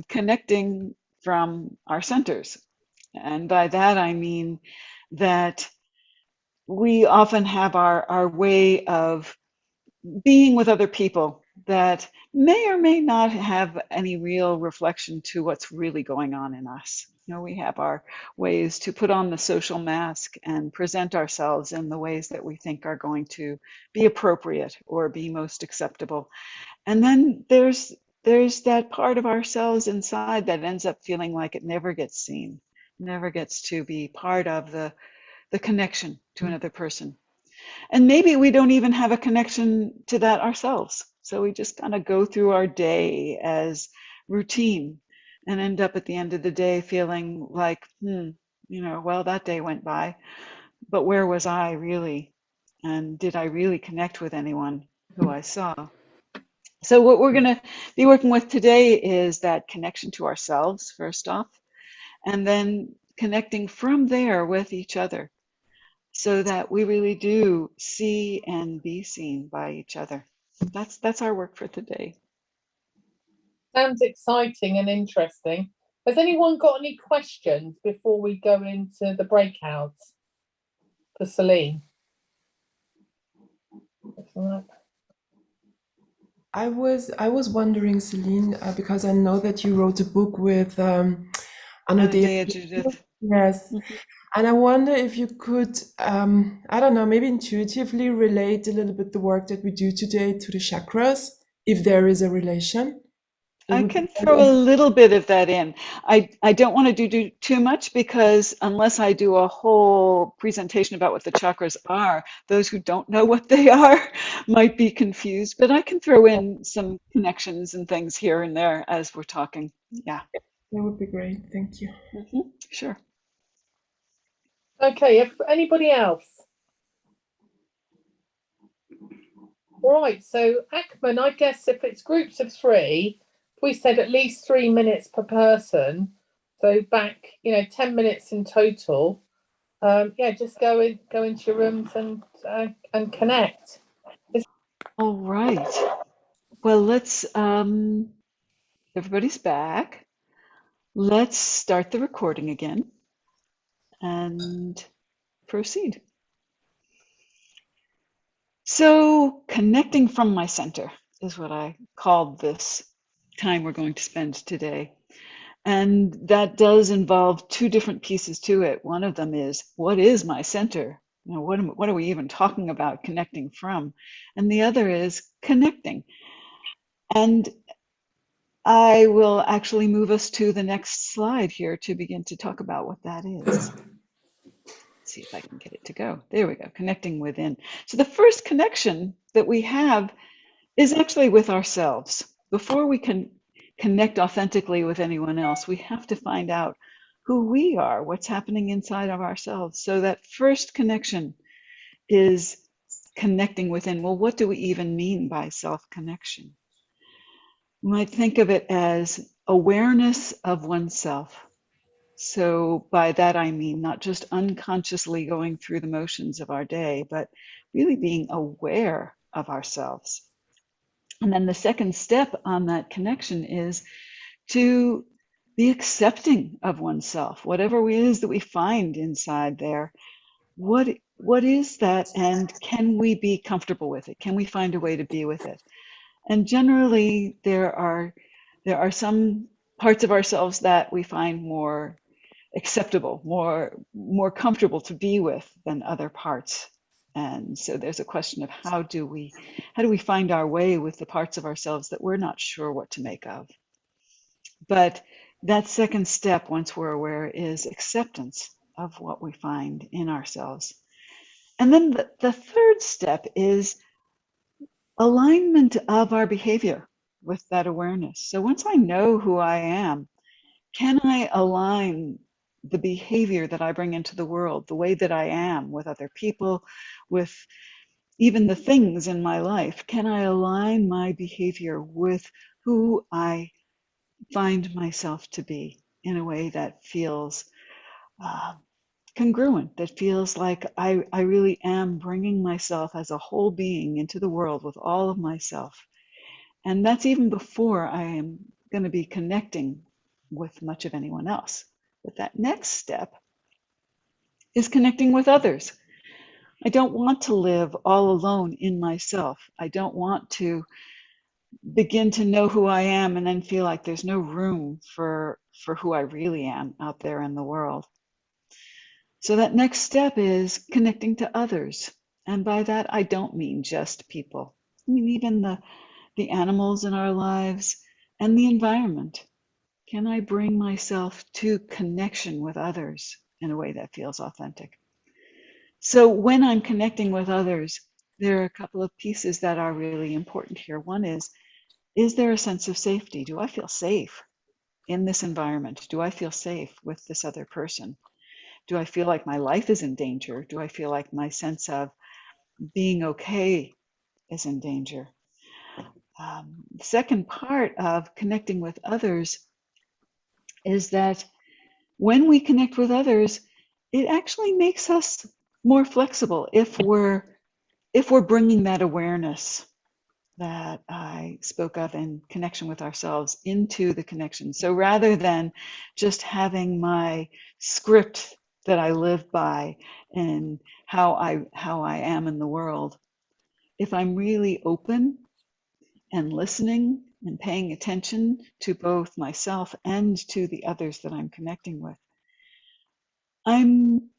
connecting from our centers. And by that, I mean that we often have our way of being with other people that may or may not have any real reflection to what's really going on in us. You know, we have our ways to put on the social mask and present ourselves in the ways that we think are going to be appropriate or be most acceptable. And then there's that part of ourselves inside that ends up feeling like it never gets seen, never gets to be part of the connection to another person. And maybe we don't even have a connection to that ourselves. So we just kind of go through our day as routine and end up at the end of the day feeling like, well, that day went by, but where was I really? And did I really connect with anyone who I saw? So what we're going to be working with today is that connection to ourselves, first off, and then connecting from there with each other so that we really do see and be seen by each other. That's our work for today. Sounds exciting and interesting. Has anyone got any questions before we go into the breakouts for Selene? I was wondering, Celine, because I know that you wrote a book with Anodea. Judith. Yes, Mhm. and I wonder if you could, I don't know, maybe intuitively relate a little bit the work that we do today to the chakras, if there is a relation. It I would be can throw a little bit of that in. I don't want to do too much because unless I do a whole presentation about what the chakras are, those who don't know what they are might be confused. But I can throw in some connections and things here and there as we're talking. Yeah. that would be great. Thank you. Sure. Okay, if anybody else? All right, so Ackman, I guess if it's groups of three, we said at least 3 minutes per person, so back, 10 minutes in total. Yeah, just go into your rooms and connect. All right. Well, everybody's back. Let's start the recording again and proceed. So, connecting from my center is what I called this time we're going to spend today. And that does involve two different pieces to it. One of them is, what is my center? What are we even talking about connecting from? And the other is connecting. And I will actually move us to the next slide here to begin to talk about what that is. See if I can get it to go. There we go, connecting within. So the first connection that we have is actually with ourselves. Before we can connect authentically with anyone else, we have to find out who we are, what's happening inside of ourselves. So that first connection is connecting within. Well, what do we even mean by self-connection? We might think of it as awareness of oneself. So by that I mean not just unconsciously going through the motions of our day, but really being aware of ourselves. And then the second step on that connection is to be accepting of oneself, whatever it is that we find inside there. What is that, and can we be comfortable with it? Can we find a way to be with it? And generally, there are some parts of ourselves that we find more acceptable, more comfortable to be with than other parts. And so there's a question of how do we find our way with the parts of ourselves that we're not sure what to make of. But that second step, once we're aware, is acceptance of what we find in ourselves. And then the third step is alignment of our behavior with that awareness. So once I know who I am, can I align the behavior that I bring into the world, the way that I am with other people, with even the things in my life? Can I align my behavior with who I find myself to be in a way that feels congruent, that feels like I really am bringing myself as a whole being into the world with all of myself? And that's even before I am going to be connecting with much of anyone else. But that next step is connecting with others. I don't want to live all alone in myself. I don't want to begin to know who I am and then feel like there's no room for who I really am out there in the world. So that next step is connecting to others. And by that, I don't mean just people. I mean, even the animals in our lives and the environment. Can I bring myself to connection with others in a way that feels authentic? So when I'm connecting with others, there are a couple of pieces that are really important here. One is there a sense of safety? Do I feel safe in this environment? Do I feel safe with this other person? Do I feel like my life is in danger? Do I feel like my sense of being okay is in danger? The second part of connecting with others is that when we connect with others, it actually makes us more flexible if we're bringing that awareness that I spoke of in connection with ourselves into the connection. So rather than just having my script that I live by and how I am in the world, if I'm really open and listening and paying attention to both myself and to the others that I'm connecting with, I'm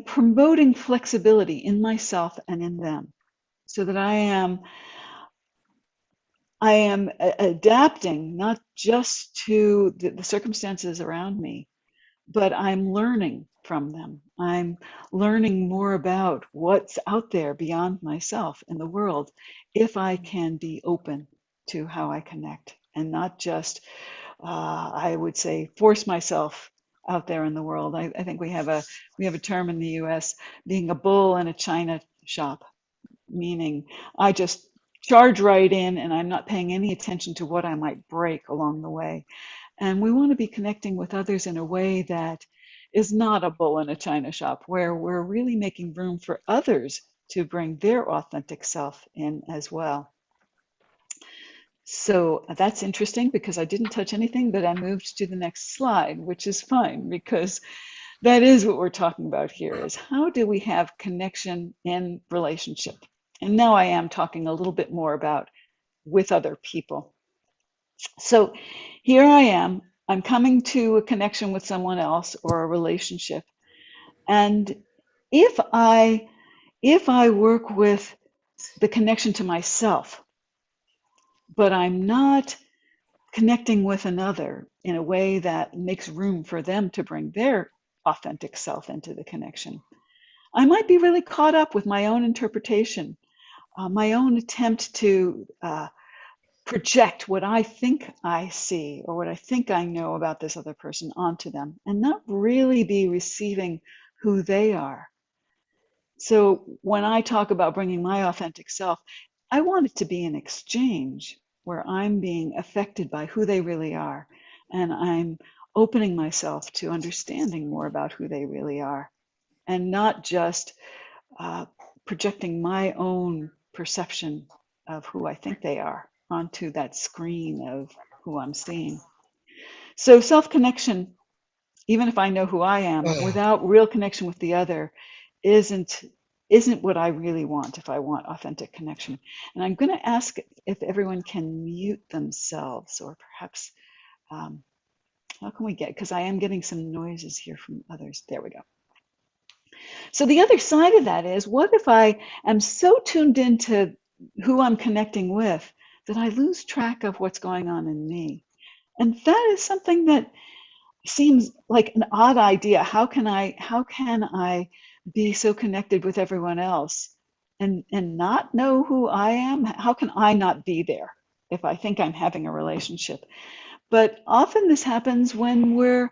promoting flexibility in myself and in them so that I am adapting not just to the circumstances around me, but I'm learning from them. I'm learning more about what's out there beyond myself in the world if I can be open to how I connect and not just, I would say, force myself out there in the world. I think we have a term in the US, being a bull in a china shop, meaning I just charge right in and I'm not paying any attention to what I might break along the way. And we want to be connecting with others in a way that is not a bull in a china shop, where we're really making room for others to bring their authentic self in as well. So that's interesting because I didn't touch anything, but I moved to the next slide, which is fine because that is what we're talking about here, is how do we have connection in relationship? And now I am talking a little bit more about with other people. So here I am, I'm coming to a connection with someone else or a relationship. And if I work with the connection to myself, but I'm not connecting with another in a way that makes room for them to bring their authentic self into the connection, I might be really caught up with my own interpretation, my own attempt to project what I think I see or what I think I know about this other person onto them and not really be receiving who they are. So when I talk about bringing my authentic self, I want it to be an exchange where I'm being affected by who they really are and I'm opening myself to understanding more about who they really are and not just projecting my own perception of who I think they are onto that screen of who I'm seeing. So self-connection, even if I know who I am, without real connection with the other, isn't what I really want if I want authentic connection. And I'm going to ask if everyone can mute themselves, or perhaps how can we get, because I am getting some noises here from others. There we go. So the other side of that is, what if I am so tuned into who I'm connecting with that I lose track of what's going on in me? And that is something that seems like an odd idea. How can I be so connected with everyone else and not know who I am? How can I not be there if I think I'm having a relationship? But often this happens when we're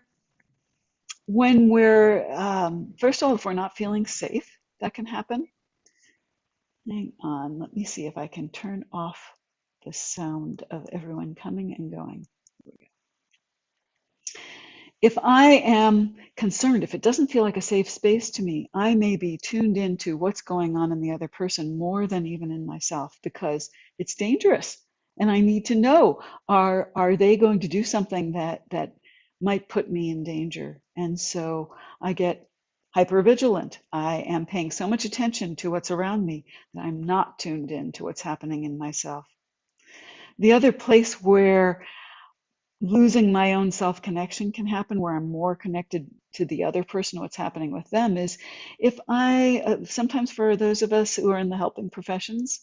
first of all, if we're not feeling safe, that can happen. Hang on, let me see if I can turn off the sound of everyone coming and going. If I am concerned, if it doesn't feel like a safe space to me, I may be tuned into what's going on in the other person more than even in myself, because it's dangerous And I need to know, are they going to do something that might put me in danger? And so I get hypervigilant. I am paying so much attention to what's around me that I'm not tuned in to what's happening in myself. The other place where losing my own self connection can happen, where I'm more connected to the other person, what's happening with them, is if sometimes for those of us who are in the helping professions,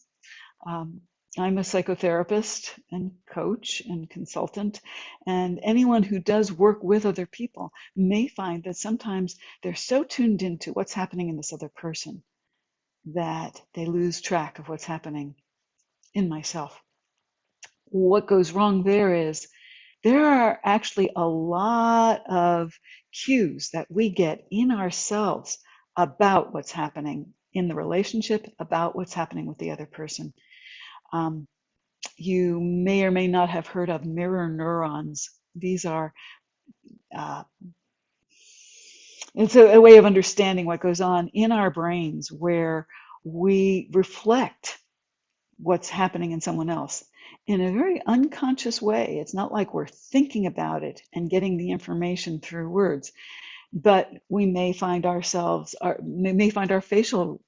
um, I'm a psychotherapist and coach and consultant, and anyone who does work with other people may find that sometimes they're so tuned into what's happening in this other person that they lose track of what's happening in myself. What goes wrong there is there are actually a lot of cues that we get in ourselves about what's happening in the relationship, about what's happening with the other person. Um, you may or may not have heard of mirror neurons. These are, uh, it's a way of understanding what goes on in our brains where we reflect what's happening in someone else in a very unconscious way. It's not like we're thinking about it and getting the information through words, but we may find may find our facial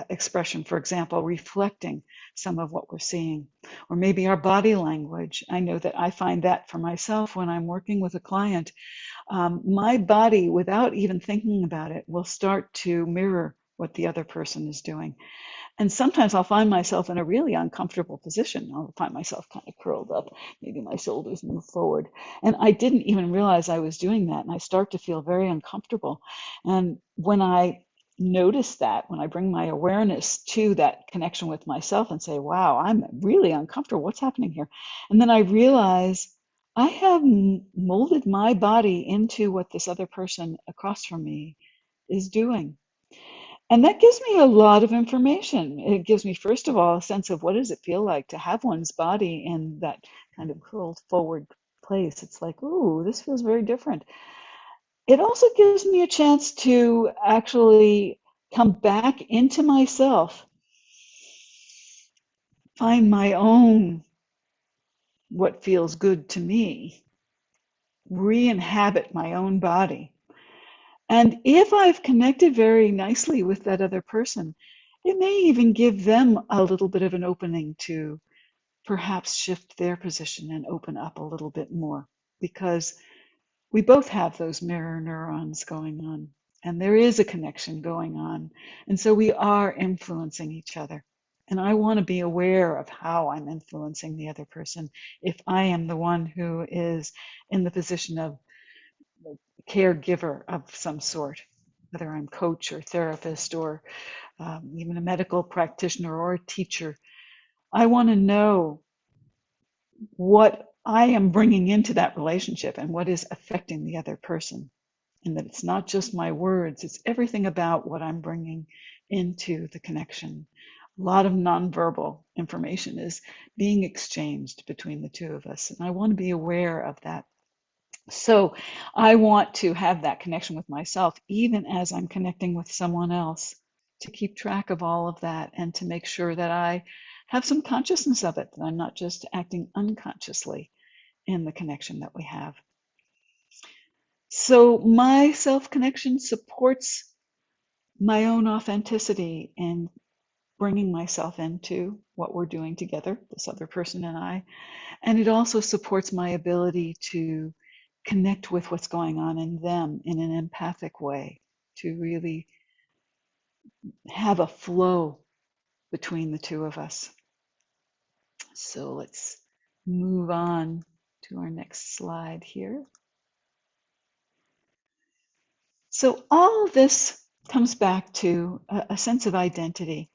expression, for example, reflecting some of what we're seeing, or maybe our body language. I know that I find that for myself when I'm working with a client. My body, without even thinking about it, will start to mirror what the other person is doing. And sometimes I'll find myself in a really uncomfortable position. I'll find myself kind of curled up. Maybe my shoulders move forward. And I didn't even realize I was doing that. And I start to feel very uncomfortable. And when I notice that, when I bring my awareness to that connection with myself and say, wow, I'm really uncomfortable. What's happening here? And then I realize I have molded my body into what this other person across from me is doing. And that gives me a lot of information. It gives me, first of all, a sense of what does it feel like to have one's body in that kind of curled forward place. It's like, ooh, this feels very different. It also gives me a chance to actually come back into myself, find my own what feels good to me, re-inhabit my own body. And if I've connected very nicely with that other person, it may even give them a little bit of an opening to perhaps shift their position and open up a little bit more, because we both have those mirror neurons going on, and there is a connection going on. And so we are influencing each other. And I want to be aware of how I'm influencing the other person if I am the one who is in the position of caregiver of some sort, whether I'm coach or therapist or even a medical practitioner or a teacher. I want to know what I am bringing into that relationship and what is affecting the other person. And that it's not just my words, it's everything about what I'm bringing into the connection. A lot of nonverbal information is being exchanged between the two of us. And I want to be aware of that. So I want to have that connection with myself, even as I'm connecting with someone else, to keep track of all of that and to make sure that I have some consciousness of it, that I'm not just acting unconsciously in the connection that we have. So my self connection supports my own authenticity in bringing myself into what we're doing together, this other person and I. And it also supports my ability to connect with what's going on in them in an empathic way, to really have a flow between the two of us. So let's move on to our next slide here. So all of this comes back to a sense of identity.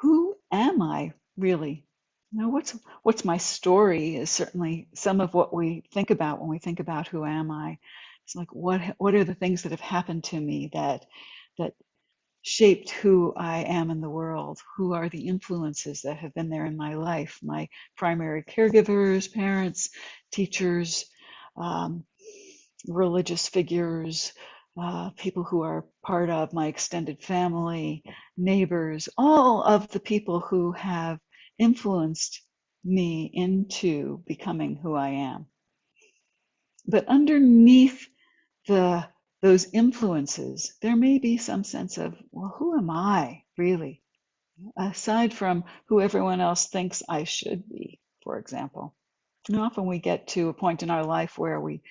Who am I really? You know, what's my story is certainly some of what we think about when we think about who am I. It's like what are the things that have happened to me that shaped who I am in the world? Who are the influences that have been there in my life? My primary caregivers, parents, teachers, um, religious figures, people who are part of my extended family, neighbors, all of the people who have influenced me into becoming who I am. But underneath the those influences, there may be some sense of, well, who am I really? Aside from who everyone else thinks I should be, for example. And often we get to a point in our life where we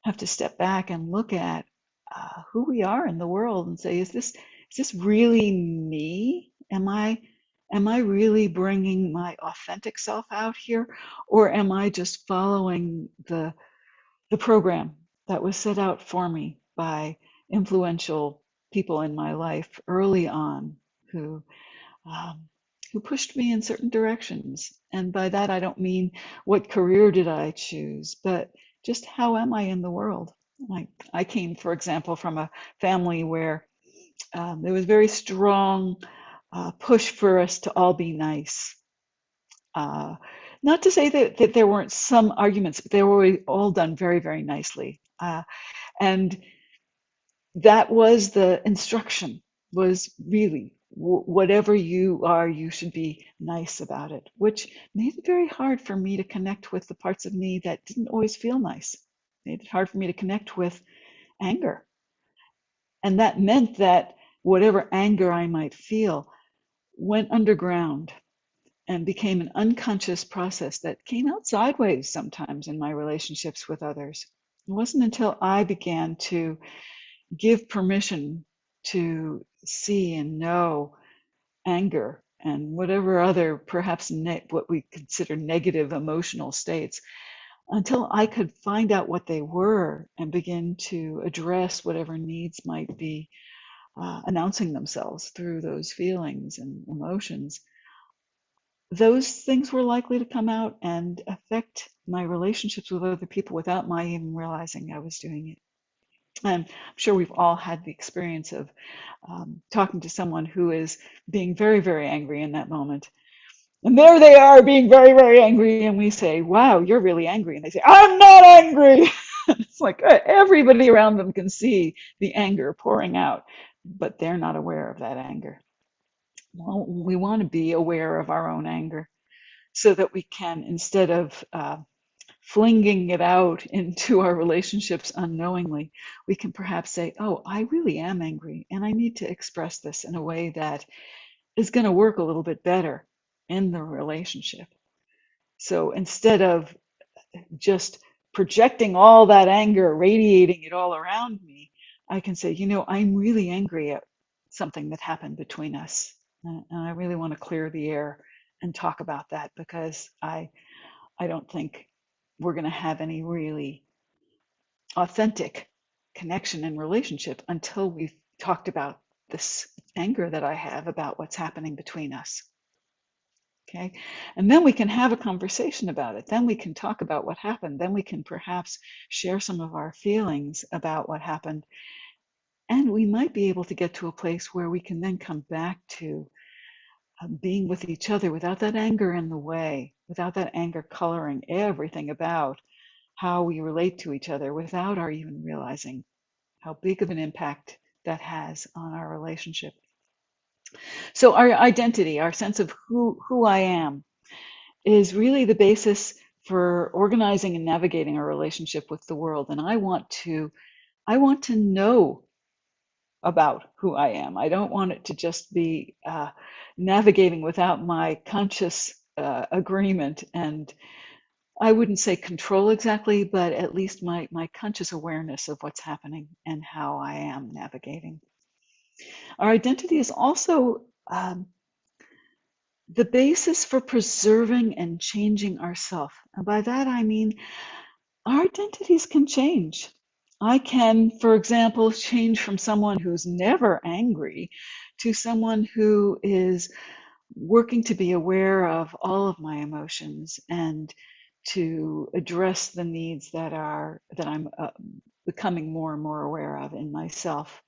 have to step back and look at who we are in the world and say, is this really me? Am I really bringing my authentic self out here, or am I just following the program that was set out for me by influential people in my life early on who um, who pushed me in certain directions? And by that, I don't mean what career did I choose, but just how am I in the world? Like I came, for example, from a family where there was very strong push for us to all be nice. Uh, Not to say that there weren't some arguments, but they were all done very, very nicely. And that was the instruction, was really whatever you are, you should be nice about it, which made it very hard for me to connect with the parts of me that didn't always feel nice. Made it hard for me to connect with anger. And that meant that whatever anger I might feel went underground and became an unconscious process that came out sideways sometimes in my relationships with others. It wasn't until I began to give permission to see and know anger and whatever other perhaps what we consider negative emotional states, until I could find out what they were and begin to address whatever needs might be announcing themselves through those feelings and emotions. Those things were likely to come out and affect my relationships with other people without my even realizing I was doing it. And I'm sure we've all had the experience of talking to someone who is being very, very angry in that moment. And there they are being very, very angry. And we say, wow, you're really angry. And they say, I'm not angry. It's like everybody around them can see the anger pouring out, but they're not aware of that anger. Well, we want to be aware of our own anger so that we can, instead of flinging it out into our relationships unknowingly, we can perhaps say, oh, I really am angry, and I need to express this in a way that is going to work a little bit better in the relationship. So instead of just projecting all that anger, radiating it all around me, I can say, I'm really angry at something that happened between us. And I really want to clear the air and talk about that, because I don't think we're going to have any really authentic connection and relationship until we've talked about this anger that I have about what's happening between us. Okay. And then we can have a conversation about it. Then we can talk about what happened. Then we can perhaps share some of our feelings about what happened. And we might be able to get to a place where we can then come back to being with each other without that anger in the way, without that anger coloring everything about how we relate to each other, without our even realizing how big of an impact that has on our relationship. So our identity, our sense of who I am, is really the basis for organizing and navigating our relationship with the world. And I want to know about who I am. I don't want it to just be navigating without my conscious agreement, and I wouldn't say control exactly, but at least my conscious awareness of what's happening and how I am navigating. Our identity is also the basis for preserving and changing ourselves. And by that I mean our identities can change. I can, for example, change from someone who's never angry to someone who is working to be aware of all of my emotions and to address the needs that I'm becoming more and more aware of in myself,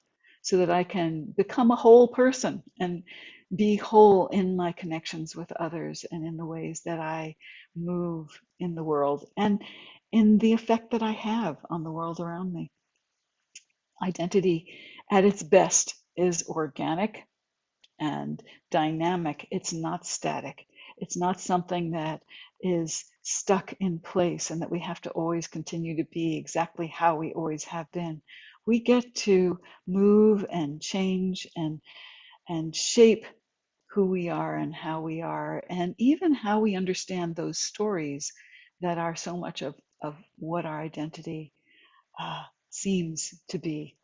so that I can become a whole person and be whole in my connections with others and in the ways that I move in the world and in the effect that I have on the world around me. Identity at its best is organic and dynamic. It's not static. It's not something that is stuck in place and that we have to always continue to be exactly how we always have been. We get to move and change and shape who we are and how we are, and even how we understand those stories that are so much of what our identity seems to be.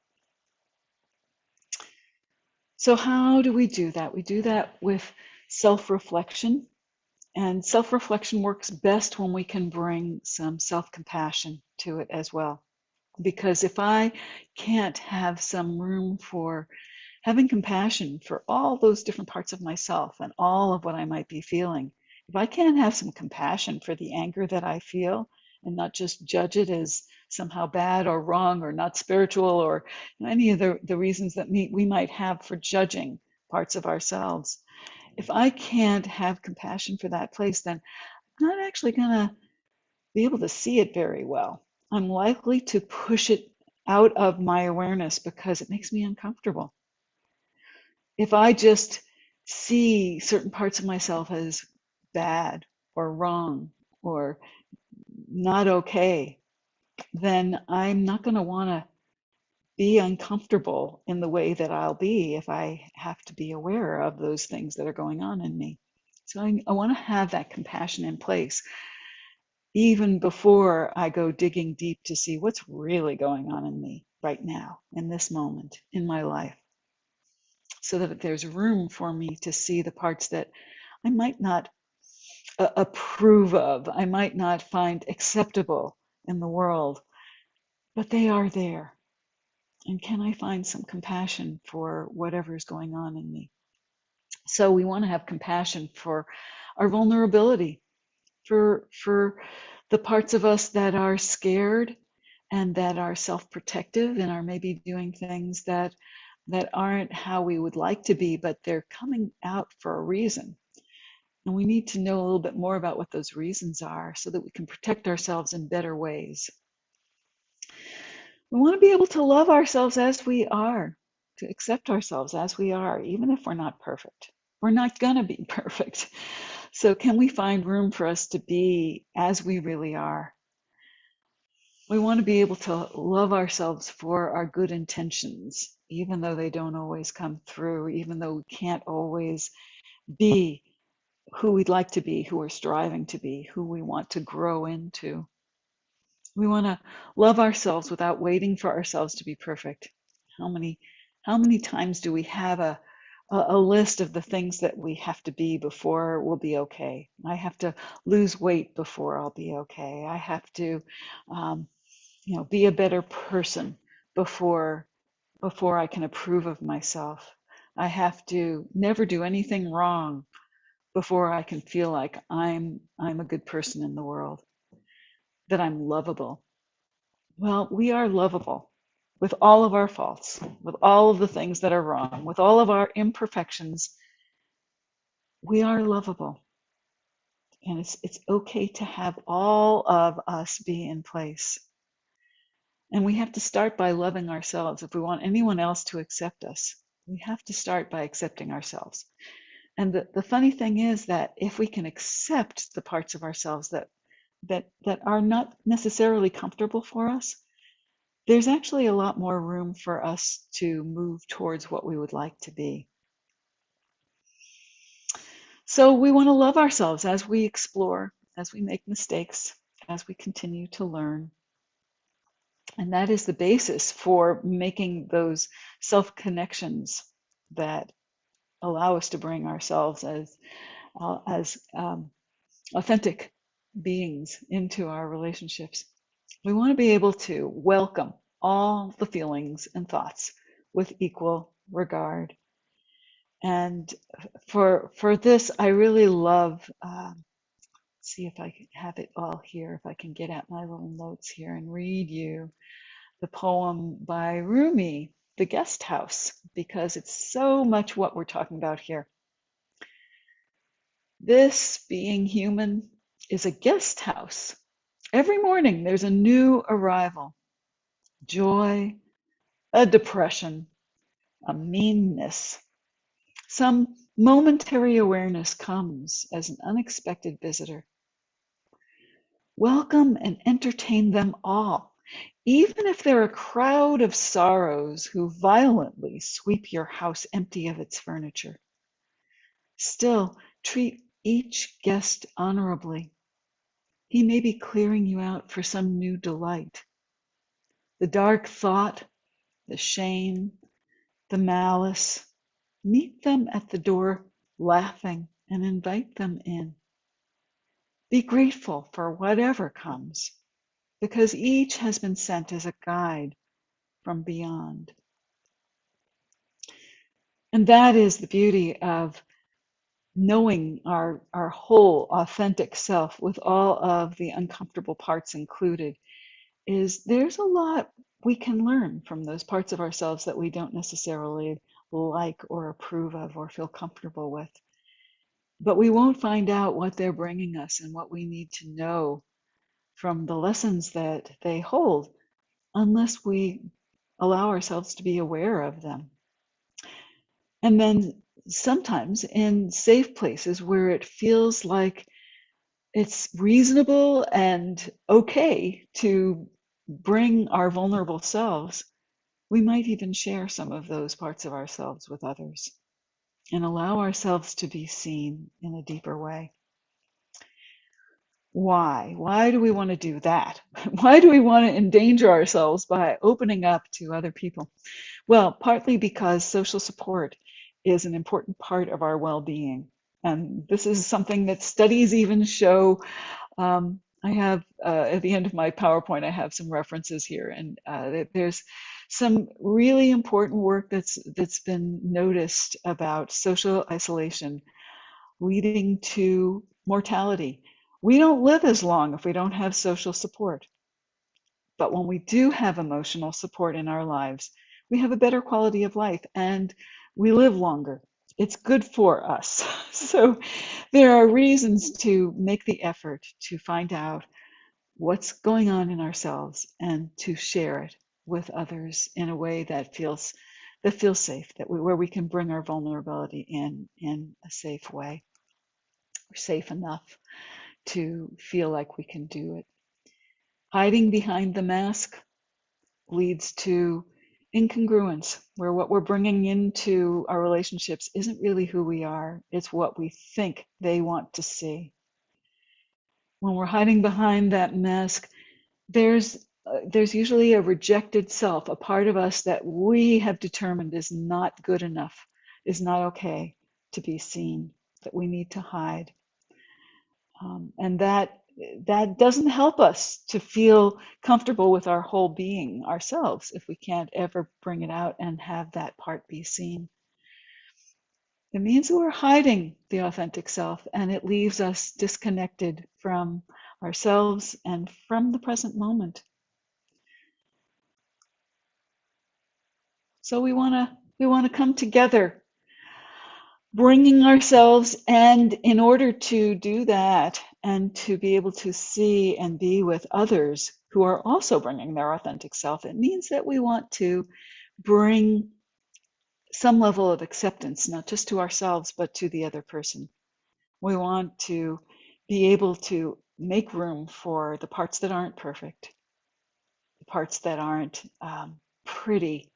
So, how do we do that? We do that with self reflection. And self reflection works best when we can bring some self compassion to it as well. Because if I can't have some room for having compassion for all those different parts of myself and all of what I might be feeling, if I can't have some compassion for the anger that I feel and not just judge it as somehow bad or wrong or not spiritual or any of the reasons that we might have for judging parts of ourselves, if I can't have compassion for that place, then I'm not actually going to be able to see it very well. I'm likely to push it out of my awareness because it makes me uncomfortable. If I just see certain parts of myself as bad or wrong or not okay, then I'm not going to want to be uncomfortable in the way that I'll be if I have to be aware of those things that are going on in me. So I want to have that compassion in place even before I go digging deep to see what's really going on in me right now, in this moment, in my life, so that there's room for me to see the parts that I might not approve of, I might not find acceptable in the world, but they are there. And can I find some compassion for whatever is going on in me? So we want to have compassion for our vulnerability, for the parts of us that are scared and that are self-protective and are maybe doing things that aren't how we would like to be, but they're coming out for a reason. And we need to know a little bit more about what those reasons are so that we can protect ourselves in better ways. We want to be able to love ourselves as we are, to accept ourselves as we are, even if we're not perfect. We're not going to be perfect. So, can we find room for us to be as we really are? We want to be able to love ourselves for our good intentions, even though they don't always come through, even though we can't always be who we'd like to be, who we're striving to be, who we want to grow into. We want to love ourselves without waiting for ourselves to be perfect. How many times do we have a list of the things that we have to be before we'll be okay? I have to lose weight before I'll be okay. I have to, be a better person before I can approve of myself. I have to never do anything wrong before I can feel like I'm a good person in the world, that I'm lovable. Well, we are lovable with all of our faults, with all of the things that are wrong, with all of our imperfections. We are lovable. And it's okay to have all of us be in place. And we have to start by loving ourselves. If we want anyone else to accept us, we have to start by accepting ourselves. And the funny thing is that if we can accept the parts of ourselves that are not necessarily comfortable for us, there's actually a lot more room for us to move towards what we would like to be. So we want to love ourselves as we explore, as we make mistakes, as we continue to learn. And that is the basis for making those self-connections that allow us to bring ourselves as authentic beings into our relationships. We want to be able to welcome all the feelings and thoughts with equal regard. And for this, I really love, see if I can have it all here, if I can get out my little notes here and read you the poem by Rumi, The Guest House, because it's so much what we're talking about here. This, being human, is a guest house. Every morning there's a new arrival. Joy, a depression, a meanness, some Momentary awareness comes as an unexpected visitor. Welcome and entertain them all, even if they're a crowd of sorrows who violently sweep your house empty of its furniture. Still, treat each guest honorably. He may be clearing you out for some new delight. The dark thought, the shame, the malice, meet them at the door laughing and invite them in. Be grateful for whatever comes, because each has been sent as a guide from beyond. And that is the beauty of knowing our whole authentic self with all of the uncomfortable parts included, is there's a lot we can learn from those parts of ourselves that we don't necessarily like or approve of or feel comfortable with. But we won't find out what they're bringing us and what we need to know from the lessons that they hold unless we allow ourselves to be aware of them. And then sometimes in safe places where it feels like it's reasonable and okay to bring our vulnerable selves, we might even share some of those parts of ourselves with others and allow ourselves to be seen in a deeper way. Why? Why do we want to do that? Why do we want to endanger ourselves by opening up to other people? Well, partly because social support is an important part of our well-being. And this is something that studies even show. I have, at the end of my PowerPoint, I have some references here, and there's some really important work that's been noticed about social isolation leading to mortality. We don't live as long if we don't have social support. But when we do have emotional support in our lives, we have a better quality of life and we live longer. It's good for us. So there are reasons to make the effort to find out what's going on in ourselves and to share it with others in a way that feels safe, where we can bring our vulnerability in a safe way. We're safe enough to feel like we can do it. Hiding behind the mask leads to incongruence, where what we're bringing into our relationships isn't really who we are, it's what we think they want to see. When we're hiding behind that mask, there's usually a rejected self, a part of us that we have determined is not good enough, is not okay to be seen, that we need to hide. And that doesn't help us to feel comfortable with our whole being ourselves if we can't ever bring it out and have that part be seen. It means that we're hiding the authentic self, and it leaves us disconnected from ourselves and from the present moment. So we want to come together, bringing ourselves, and in order to do that and to be able to see and be with others who are also bringing their authentic self, it means that we want to bring some level of acceptance, not just to ourselves, but to the other person. We want to be able to make room for the parts that aren't perfect, the parts that aren't pretty,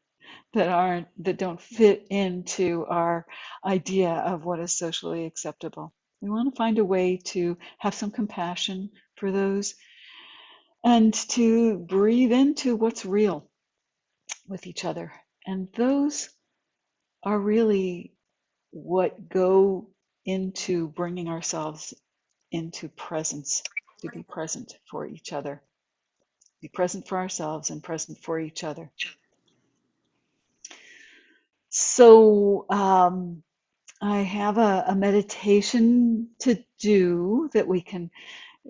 that don't fit into our idea of what is socially acceptable. We want to find a way to have some compassion for those and to breathe into what's real with each other. And those are really what go into bringing ourselves into presence, to be present for each other, be present for ourselves and present for each other. So I have a meditation to do that we can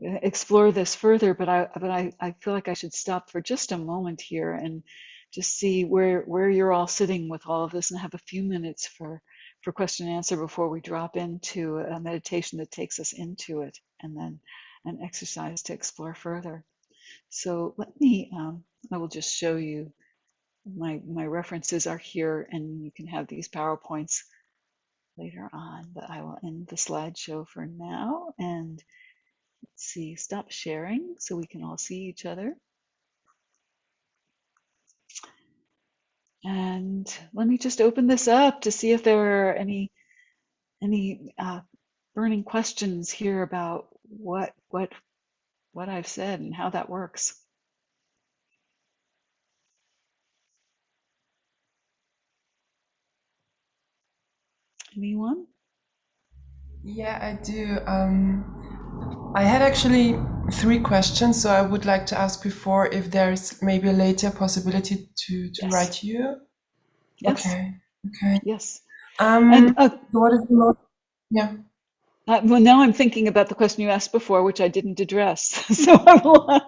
explore this further, but I feel like I should stop for just a moment here and just see where you're all sitting with all of this and have a few minutes for question and answer before we drop into a meditation that takes us into it, and then an exercise to explore further. So let me, I will just show you, my references are here, and you can have these PowerPoints later on, but I will end the slideshow for now and let's see, stop sharing so we can all see each other. And let me just open this up to see if there are any burning questions here about what I've said and how that works. Anyone? Yeah, I do. I had actually 3 questions, so I would like to ask before if there's maybe a later possibility to Yes. write you. Yes. Okay. Okay. Yes. And And what is the most? Yeah. well, now I'm thinking about the question you asked before, which I didn't address. So I will,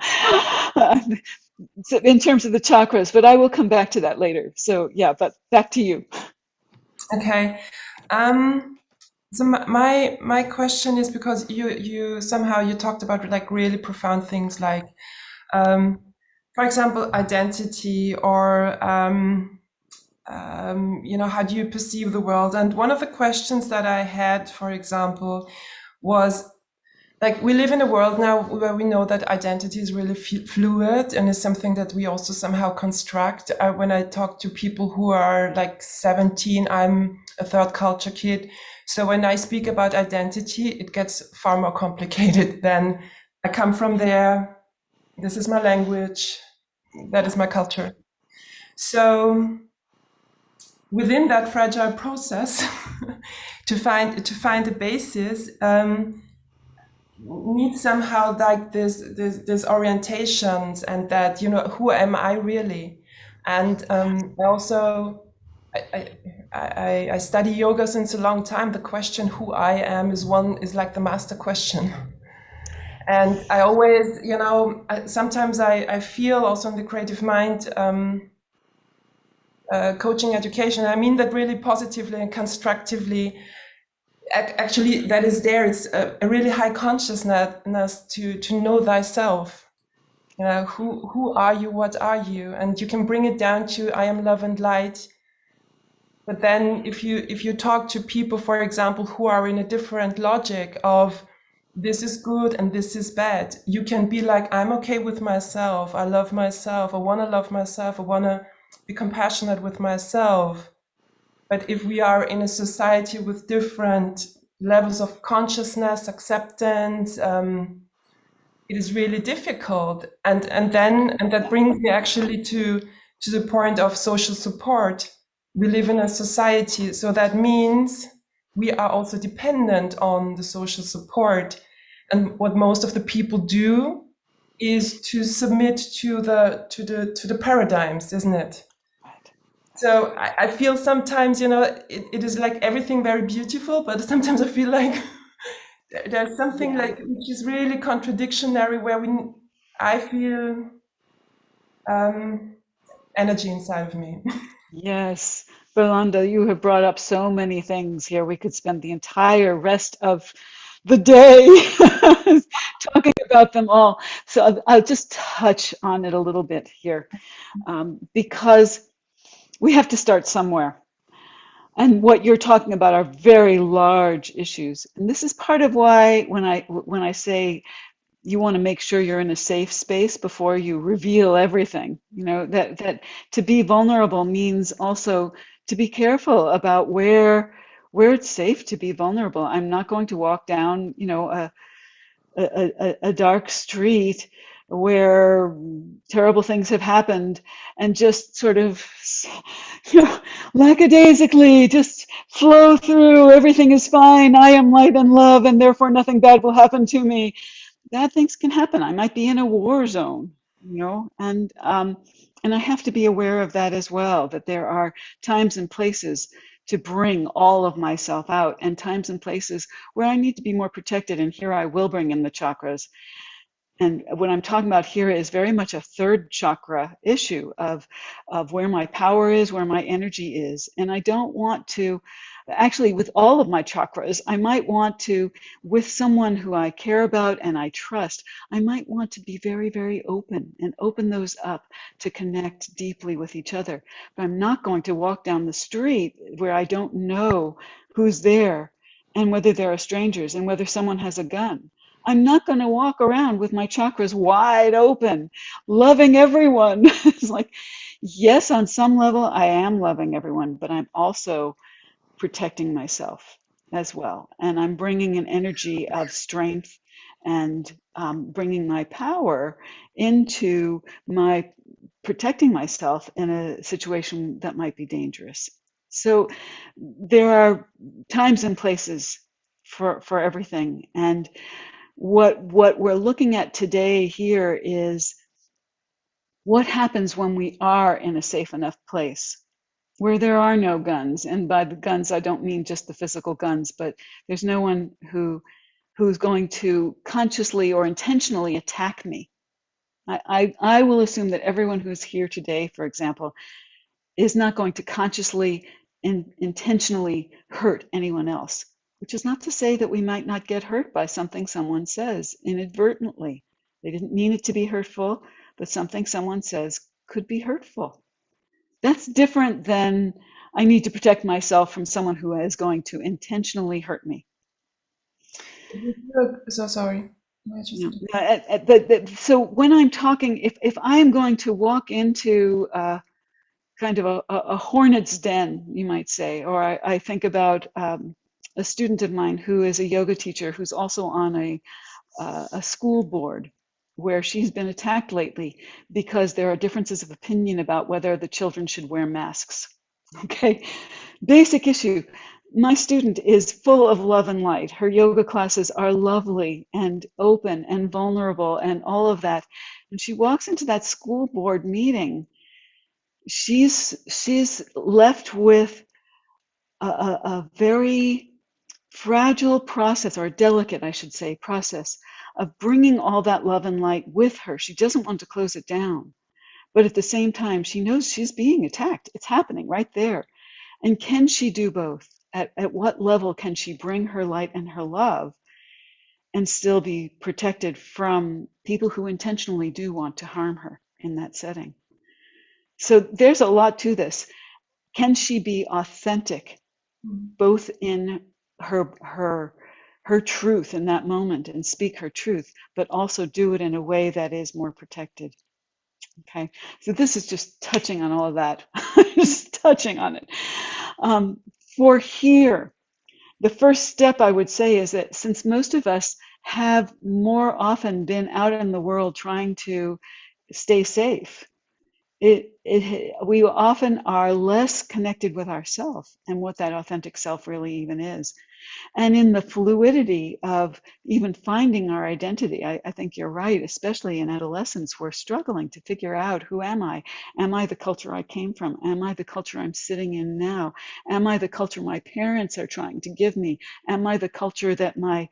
so in terms of the chakras, but I will come back to that later. So yeah, but back to you. Okay. So my question is because you somehow you talked about like really profound things like, for example, identity or you know, how do you perceive the world? And one of the questions that I had, for example, was like we live in a world now where we know that identity is really fluid and is something that we also somehow construct. When I talk to people who are like 17, I'm a third culture kid. So when I speak about identity, it gets far more complicated than I come from there. This is my language. That is my culture. So within that fragile process, to find a basis, need somehow like this orientations and that, you know, who am I really? And I also I study yoga since a long time. The question who I am is like the master question. And I always, you know, sometimes I feel also in the creative mind, coaching education, I mean that really positively and constructively. Actually, that is there. It's a really high consciousness to know thyself. You know, who are you? What are you? And you can bring it down to I am love and light. But then if you talk to people, for example, who are in a different logic of this is good and this is bad, you can be like, I'm okay with myself. I love myself. I want to love myself. I want to be compassionate with myself. But if we are in a society with different levels of consciousness, acceptance, it is really difficult. And that brings me actually to the point of social support. We live in a society, so that means we are also dependent on the social support. And what most of the people do is to submit to the paradigms, isn't it? So I feel sometimes, you know, it is like everything very beautiful, but sometimes I feel like there's something like which is really contradictory where I feel energy inside of me. Yes, Berlanda, you have brought up so many things here. We could spend the entire rest of the day talking about them all. So I'll just touch on it a little bit here, because we have to start somewhere. And what you're talking about are very large issues. And this is part of why when I say you want to make sure you're in a safe space before you reveal everything, you know, that to be vulnerable means also to be careful about where it's safe to be vulnerable. I'm not going to walk down, you know, a dark street where terrible things have happened and just sort of, you know, lackadaisically just flow through. Everything is fine. I am light and love, and therefore nothing bad will happen to me. Bad things can happen. I might be in a war zone, you know, and I have to be aware of that as well, that there are times and places to bring all of myself out and times and places where I need to be more protected. And here I will bring in the chakras. And what I'm talking about here is very much a third chakra issue of where my power is, where my energy is. And I don't want to actually with all of my chakras, I might want to, with someone who I care about and I trust, I might want to be very, very open and open those up to connect deeply with each other. But I'm not going to walk down the street where I don't know who's there and whether there are strangers and whether someone has a gun. I'm not going to walk around with my chakras wide open, loving everyone. It's like, yes, on some level, I am loving everyone, but I'm also protecting myself as well. And I'm bringing an energy of strength and bringing my power into my protecting myself in a situation that might be dangerous. So there are times and places for everything. And what we're looking at today here is what happens when we are in a safe enough place where there are no guns. And by the guns, I don't mean just the physical guns, but there's no one who's going to consciously or intentionally attack me. I will assume that everyone who's here today, for example, is not going to consciously and intentionally hurt anyone else, which is not to say that we might not get hurt by something someone says inadvertently. They didn't mean it to be hurtful, but something someone says could be hurtful. That's different than I need to protect myself from someone who is going to intentionally hurt me. So sorry. So when I'm talking, if I'm going to walk into kind of a hornet's den, you might say, or I think about a student of mine who is a yoga teacher who's also on a school board where she's been attacked lately because there are differences of opinion about whether the children should wear masks. Okay, basic issue. My student is full of love and light. Her yoga classes are lovely and open and vulnerable and all of that. And she walks into that school board meeting. She's left with a very fragile process, or delicate, I should say, process of bringing all that love and light with her. She doesn't want to close it down, but at the same time, she knows she's being attacked. It's happening right there. And can she do both? At what level can she bring her light and her love and still be protected from people who intentionally do want to harm her in that setting? So there's a lot to this. Can she be authentic, both in her truth in that moment and speak her truth, but also do it in a way that is more protected? Okay, so this is just touching on all of that, just touching on it. For here, the first step I would say is that since most of us have more often been out in the world trying to stay safe, we often are less connected with ourselves and what that authentic self really even is. And in the fluidity of even finding our identity, I think you're right, especially in adolescence, we're struggling to figure out, who am I? Am I the culture I came from? Am I the culture I'm sitting in now? Am I the culture my parents are trying to give me? Am I the culture that my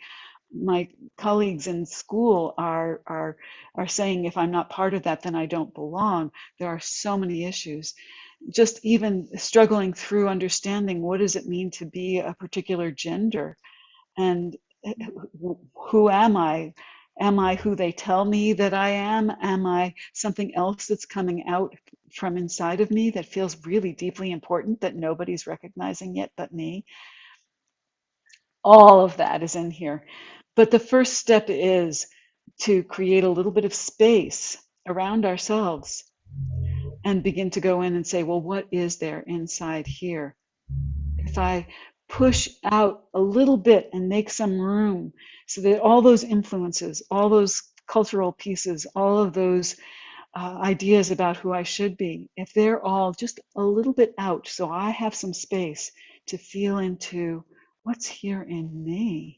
colleagues in school are saying, if I'm not part of that, then I don't belong? There are so many issues. Just even struggling through understanding, what does it mean to be a particular gender? And who am I? Am I who they tell me that I am? Am I something else that's coming out from inside of me that feels really deeply important that nobody's recognizing yet but me? All of that is in here. But the first step is to create a little bit of space around ourselves and begin to go in and say, well, what is there inside here? If I push out a little bit and make some room so that all those influences, all those cultural pieces, all of those ideas about who I should be, if they're all just a little bit out, so I have some space to feel into what's here in me,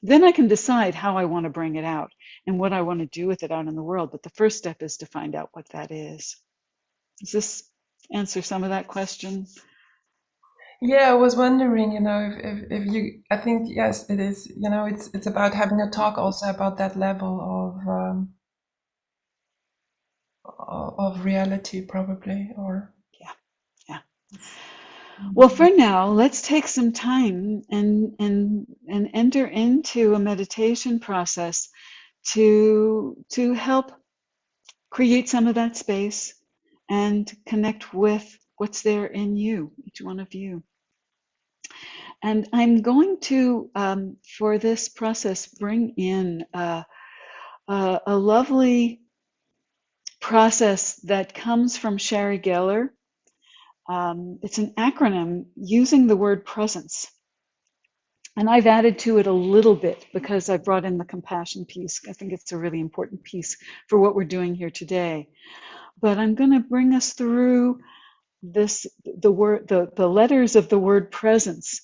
then I can decide how I want to bring it out and what I want to do with it out in the world. But the first step is to find out what that is. Does this answer some of that question? Yeah, I was wondering, if you, I think, yes, it is, it's about having a talk also about that level of reality, probably, or. Yeah. Well, for now, let's take some time and enter into a meditation process to help create some of that space and connect with what's there in you, each one of you. And I'm going to, for this process, bring in a lovely process that comes from Sherry Geller. It's an acronym using the word presence. And I've added to it a little bit because I brought in the compassion piece. I think it's a really important piece for what we're doing here today. But I'm going to bring us through the letters of the word presence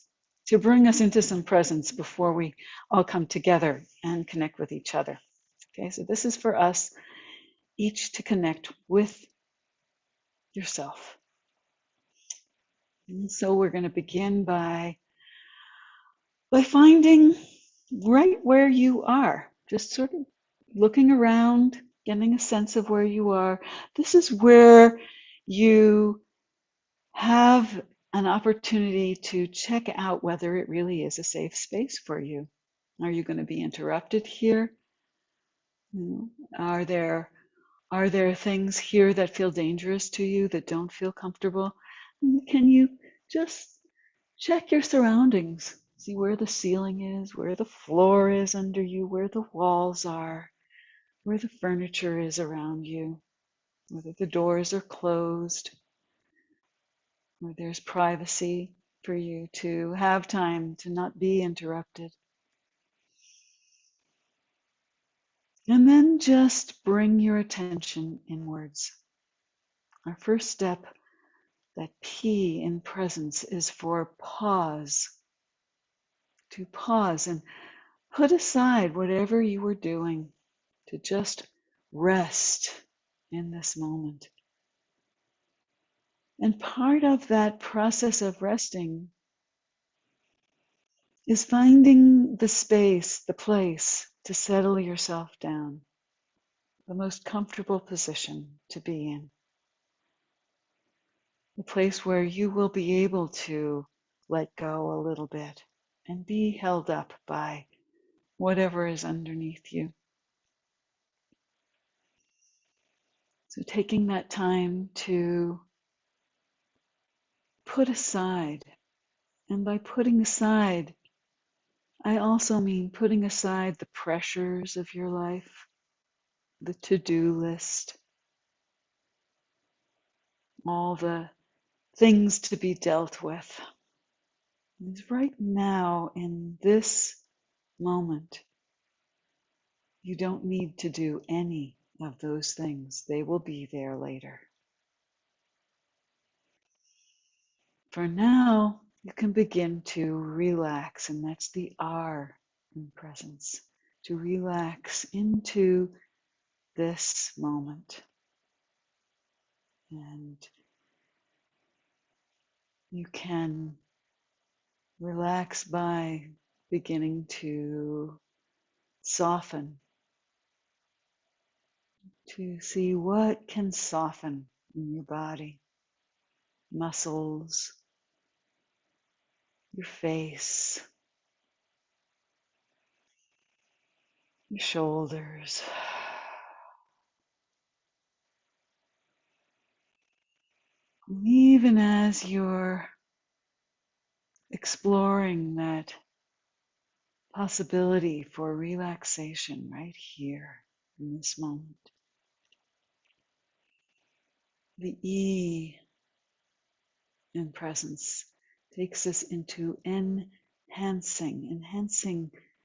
to bring us into some presence before we all come together and connect with each other. Okay, so this is for us each to connect with yourself. And so we're going to begin by finding right where you are, just sort of looking around, getting a sense of where you are. This is where you have an opportunity to check out whether it really is a safe space for you. Are you going to be interrupted here? Are there things here that feel dangerous to you, that don't feel comfortable? And can you just check your surroundings? See where the ceiling is, where the floor is under you, where the walls are, where the furniture is around you, whether the doors are closed, where there's privacy for you to have time to not be interrupted. And then just bring your attention inwards. Our first step, that P in presence, is for pause. To pause and put aside whatever you were doing, to just rest in this moment. And part of that process of resting is finding the space, the place to settle yourself down, the most comfortable position to be in, the place where you will be able to let go a little bit and be held up by whatever is underneath you. So taking that time to put aside, and by putting aside, I also mean putting aside the pressures of your life, the to-do list, all the things to be dealt with. And right now, in this moment, you don't need to do any of those things. They will be there later. For now, you can begin to relax, and that's the R in presence, to relax into this moment. And you can relax by beginning to soften, to see what can soften in your body, muscles, your face, your shoulders. And even as you're exploring that possibility for relaxation right here in this moment, the E in presence takes us into enhancing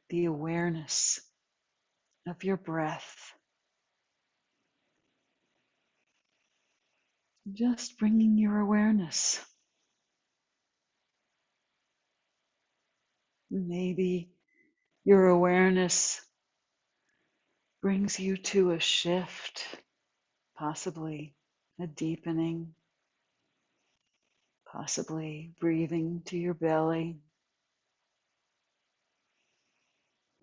the awareness of your breath. Just bringing your awareness. Maybe your awareness brings you to a shift, possibly a deepening, possibly breathing to your belly,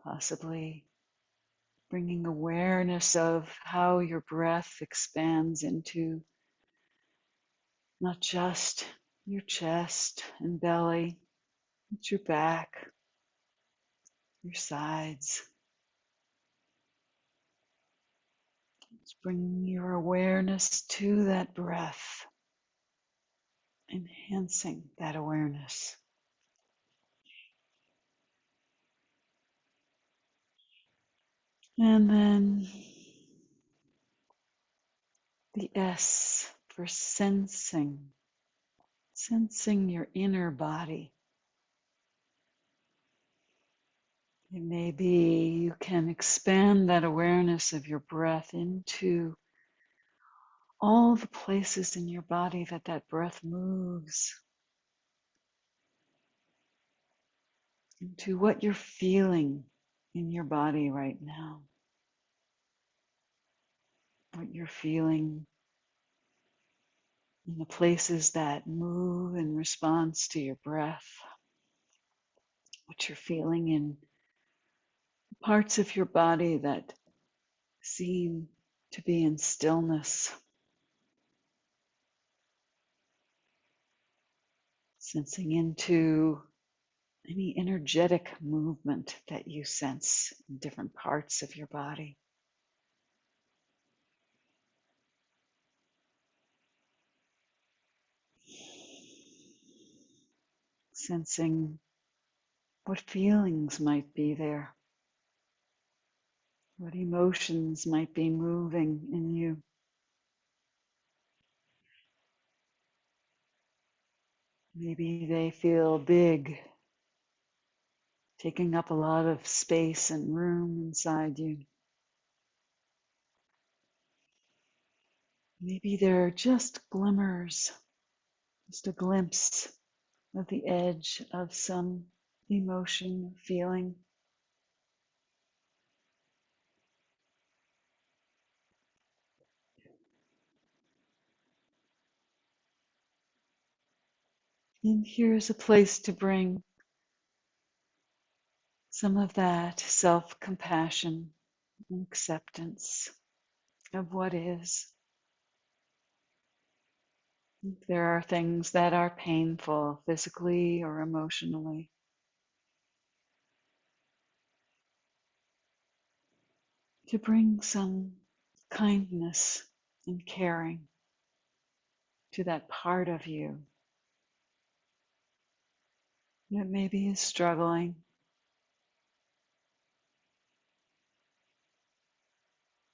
possibly bringing awareness of how your breath expands into not just your chest and belly, at your back, your sides. Just bring your awareness to that breath, enhancing that awareness. And then the S for sensing, sensing your inner body. It may be you can expand that awareness of your breath into all the places in your body that that breath moves, into what you're feeling in your body right now, what you're feeling in the places that move in response to your breath, what you're feeling in parts of your body that seem to be in stillness, sensing into any energetic movement that you sense in different parts of your body. Sensing what feelings might be there, what emotions might be moving in you. Maybe they feel big, taking up a lot of space and room inside you. Maybe they're just glimmers, just a glimpse of the edge of some emotion, feeling. And here's a place to bring some of that self-compassion and acceptance of what is. If there are things that are painful physically or emotionally, to bring some kindness and caring to that part of you that maybe is struggling.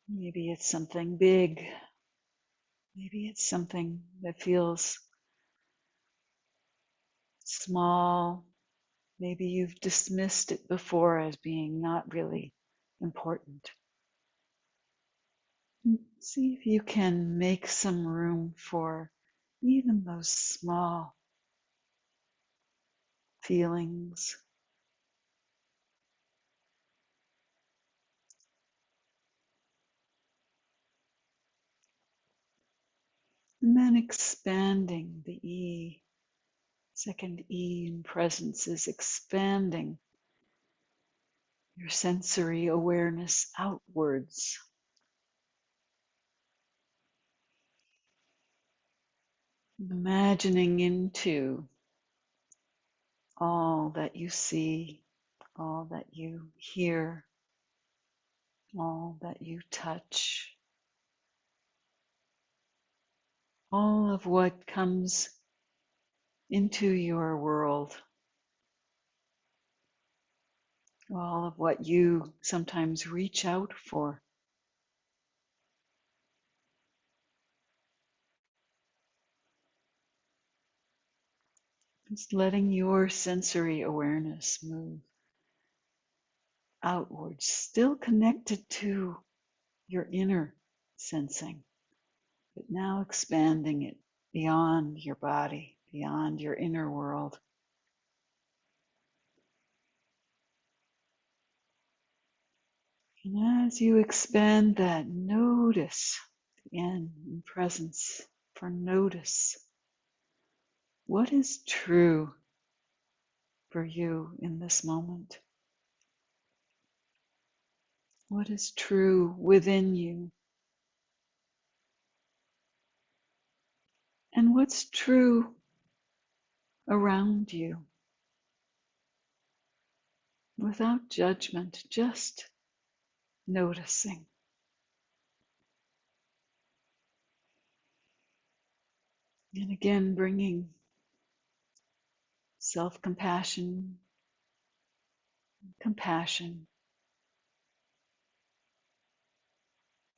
Maybe it's something big. Maybe it's something that feels small. Maybe you've dismissed it before as being not really important. See if you can make some room for even those small feelings. And then expanding the E. Second E in presence is expanding your sensory awareness outwards. Imagining into all that you see, all that you hear, all that you touch, all of what comes into your world, all of what you sometimes reach out for. Just letting your sensory awareness move outwards, still connected to your inner sensing, but now expanding it beyond your body, beyond your inner world. And as you expand that, notice the N in presence for notice. What is true for you in this moment? What is true within you? And what's true around you without judgment, just noticing. And again, bringing self-compassion, compassion.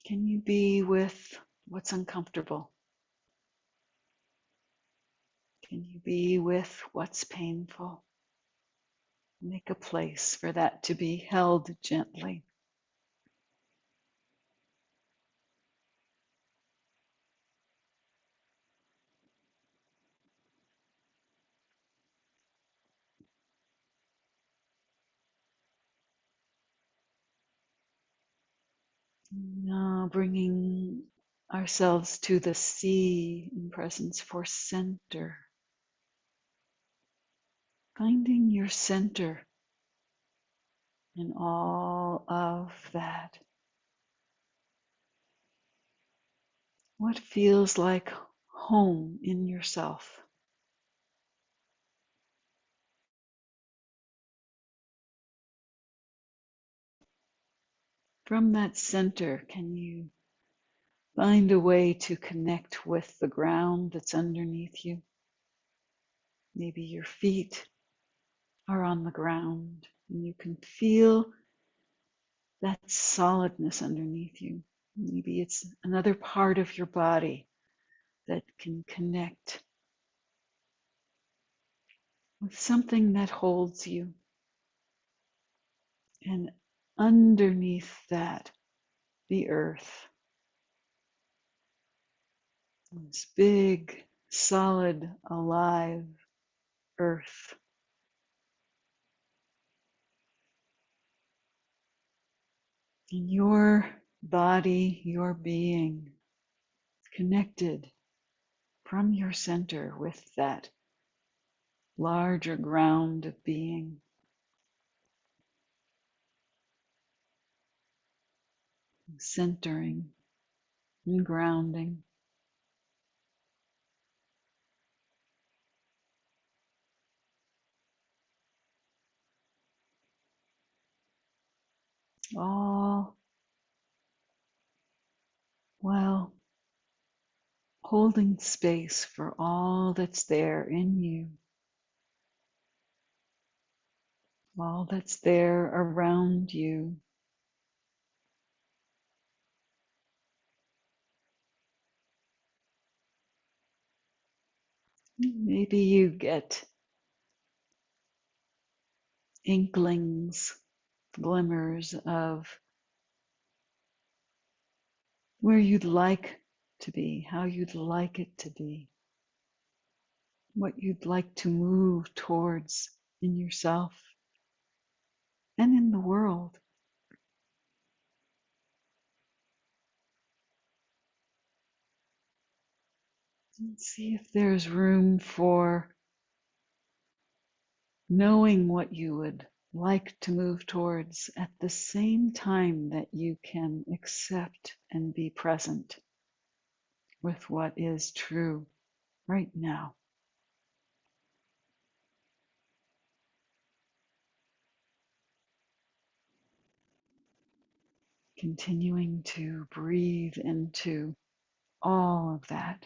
Can you be with what's uncomfortable? Can you be with what's painful? Make a place for that to be held gently. Now bringing ourselves to the C in presence for center. Finding your center in all of that. What feels like home in yourself? From that center, can you find a way to connect with the ground that's underneath you? Maybe your feet are on the ground and you can feel that solidness underneath you. Maybe it's another part of your body that can connect with something that holds you. And underneath that, the earth. This big, solid, alive earth. And your body, your being, connected from your center with that larger ground of being. Centering and grounding. All while holding space for all that's there in you, all that's there around you. Maybe you get inklings, glimmers of where you'd like to be, how you'd like it to be, what you'd like to move towards in yourself and in the world. And see if there's room for knowing what you would like to move towards at the same time that you can accept and be present with what is true right now. Continuing to breathe into all of that.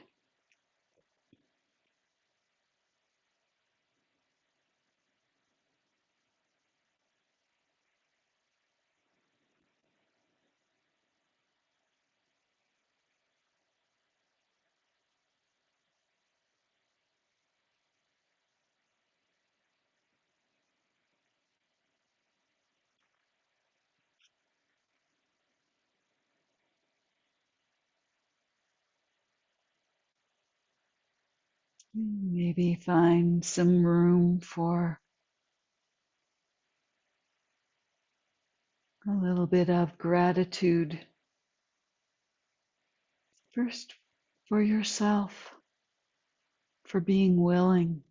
Maybe find some room for a little bit of gratitude. First, for yourself, for being willing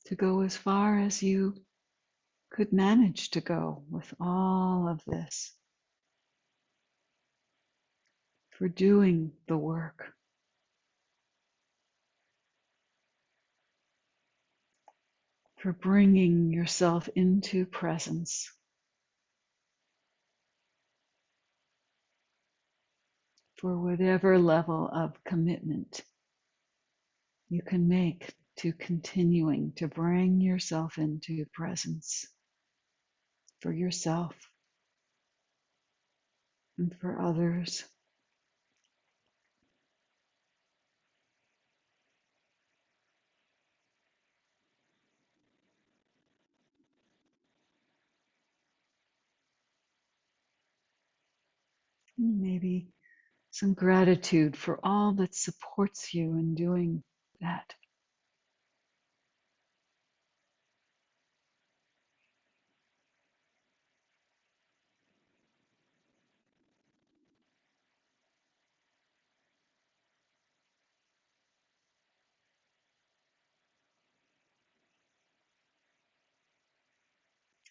to go as far as you could manage to go with all of this, for doing the work. for bringing yourself into presence, for whatever level of commitment you can make to continuing to bring yourself into presence for yourself and for others. And maybe some gratitude for all that supports you in doing that.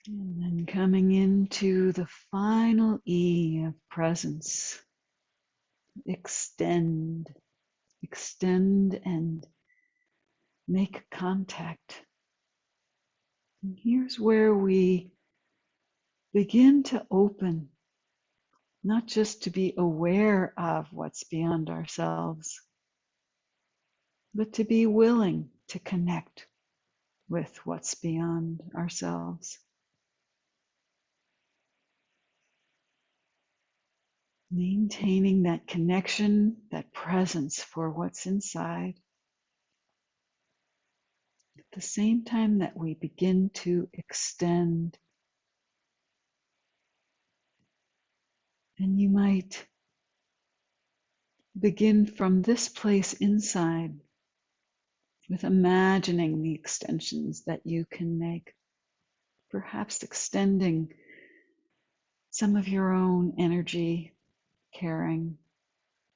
And then coming into the final E of presence, extend, extend and make contact. And here's where we begin to open, not just to be aware of what's beyond ourselves, but to be willing to connect with what's beyond ourselves. Maintaining that connection, that presence for what's inside, at the same time that we begin to extend. And you might begin from this place inside with imagining the extensions that you can make, perhaps extending some of your own energy, caring,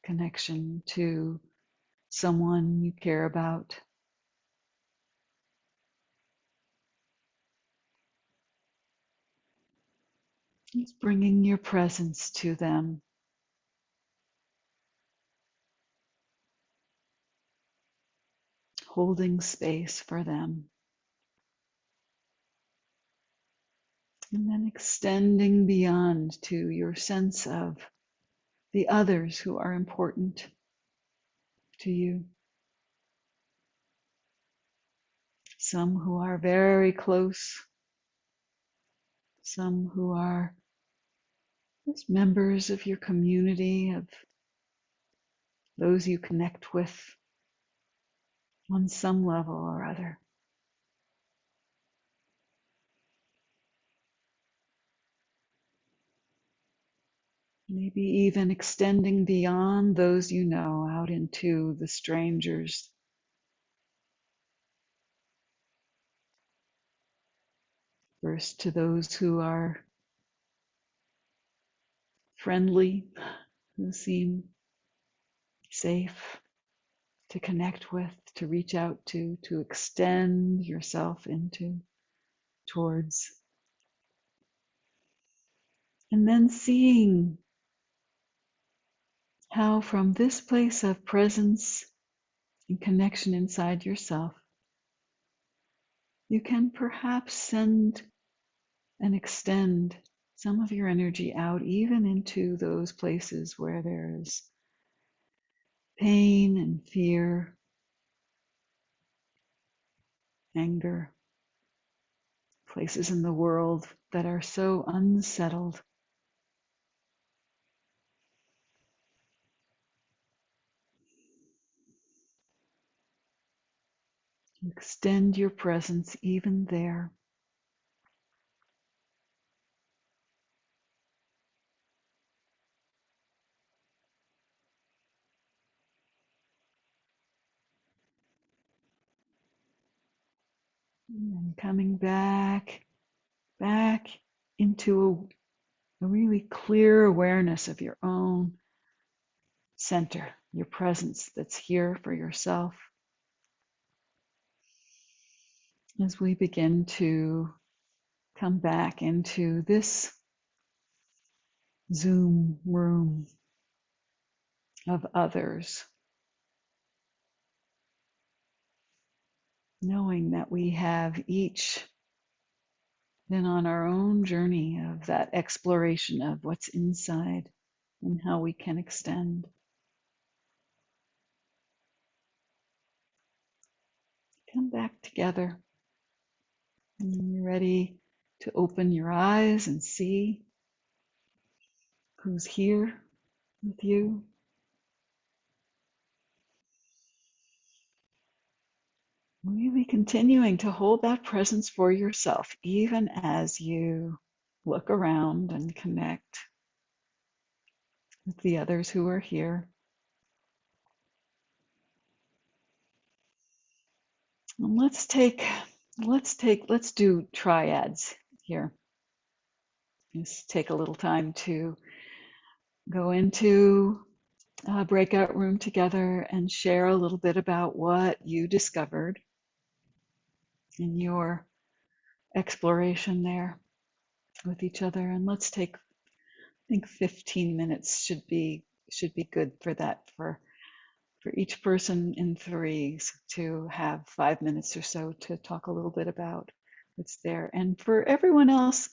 connection to someone you care about. Just bringing your presence to them, holding space for them, and then extending beyond to your sense of the others who are important to you. Some who are very close, some who are just members of your community, of those you connect with on some level or other. Maybe even extending beyond those you know out into the strangers. First to those who are friendly, who seem safe to connect with, to reach out to extend yourself into, towards. And then seeing how from this place of presence and connection inside yourself, you can perhaps send and extend some of your energy out even into those places where there is pain and fear, anger, places in the world that are so unsettled. Extend your presence even there. And then coming back into a really clear awareness of your own center, your presence that's here for yourself. As we begin to come back into this Zoom room of others, knowing that we have each been on our own journey of that exploration of what's inside and how we can extend. Come back together. When you're ready to open your eyes and see who's here with you. Really continuing to hold that presence for yourself, even as you look around and connect with the others who are here. And let's do triads here. Just take a little time to go into a breakout room together and share a little bit about what you discovered in your exploration there with each other. And let's take, I think 15 minutes should be good for that, for each person in threes to have 5 minutes or so to talk a little bit about what's there. And for everyone else,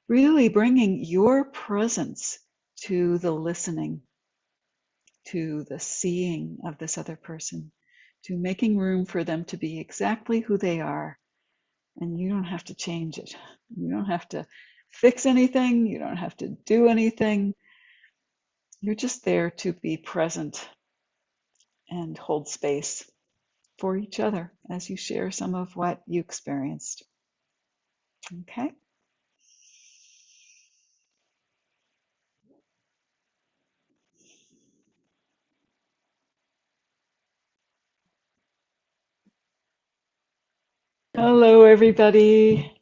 really bringing your presence to the listening, to the seeing of this other person, to making room for them to be exactly who they are. And you don't have to change it. You don't have to fix anything. You don't have to do anything. You're just there to be present and hold space for each other as you share some of what you experienced. Okay? Hello, everybody.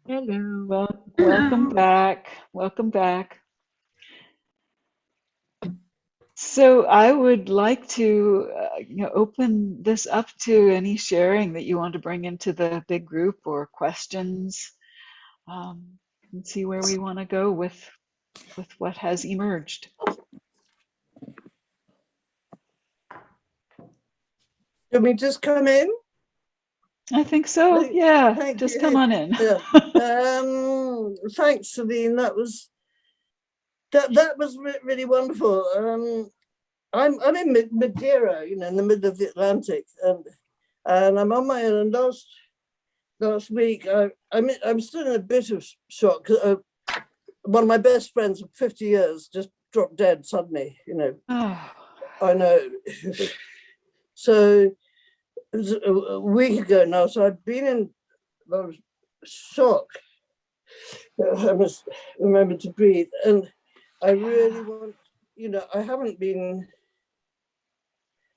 Hello. Well, welcome back. Welcome back. So I would like to open this up to any sharing that you want to bring into the big group or questions, and see where we want to go with what has emerged. Can we just come in? I think so. Yeah, Thank just you. come on in. Yeah. Thanks, Selene. That was really wonderful. I'm in Madeira, in the middle of the Atlantic, and I'm on my own. And last week, I'm still in a bit of shock. One of my best friends of 50 years just dropped dead suddenly. Oh, I know. So it was a week ago now. So I've been in a lot of shock. I must remember to breathe. And I really want, I haven't been,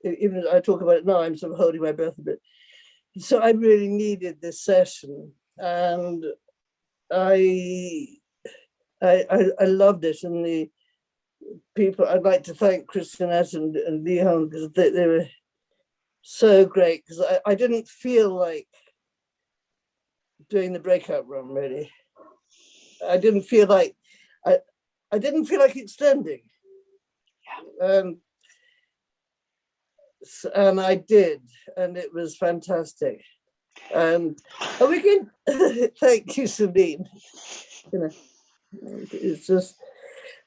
even as I talk about it now, I'm sort of holding my breath a bit. So I really needed this session. And I loved it. And the people, I'd like to thank Christianette and Leon, because they were so great, because I didn't feel like doing the breakout room, really. I didn't feel like extending. And I did, and it was fantastic. And we can thank you, Selene. It's just,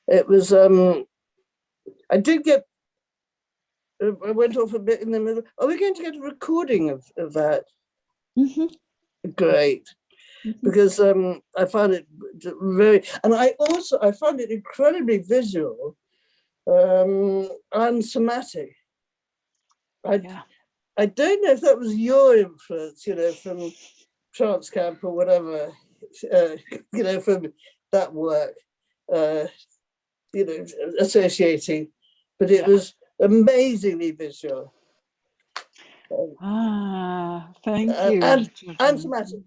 it was. I did get. I went off a bit in the middle. Are we going to get a recording of that? mm-hmm. Great. Mm-hmm. Because I found it very, and I found it incredibly visual and somatic. I don't know if that was your influence, from Trance Camp or whatever, from that work, associating, but it was amazingly visual. Thank you. And somatic,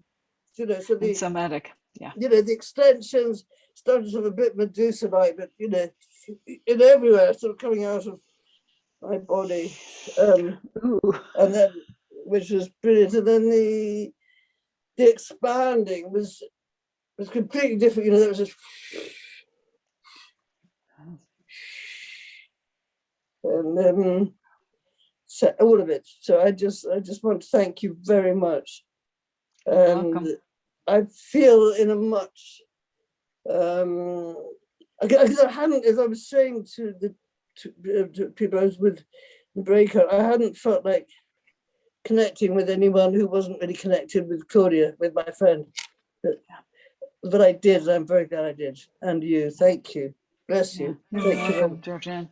so and somatic, yeah. The extensions started sort of a bit Medusa-like, but in everywhere, sort of coming out of my body, and then, which was brilliant. And then the expanding was completely different. There was this, and So all of it. So I just want to thank you very much. You're And welcome. I feel in a much because I hadn't, as I was saying to the to people I was with the breakout, I hadn't felt like connecting with anyone who wasn't really connected with Claudia, with my friend. But I did, and I'm very glad I did. And you, thank you. Bless you. You're Thank you. welcome, Georgianne.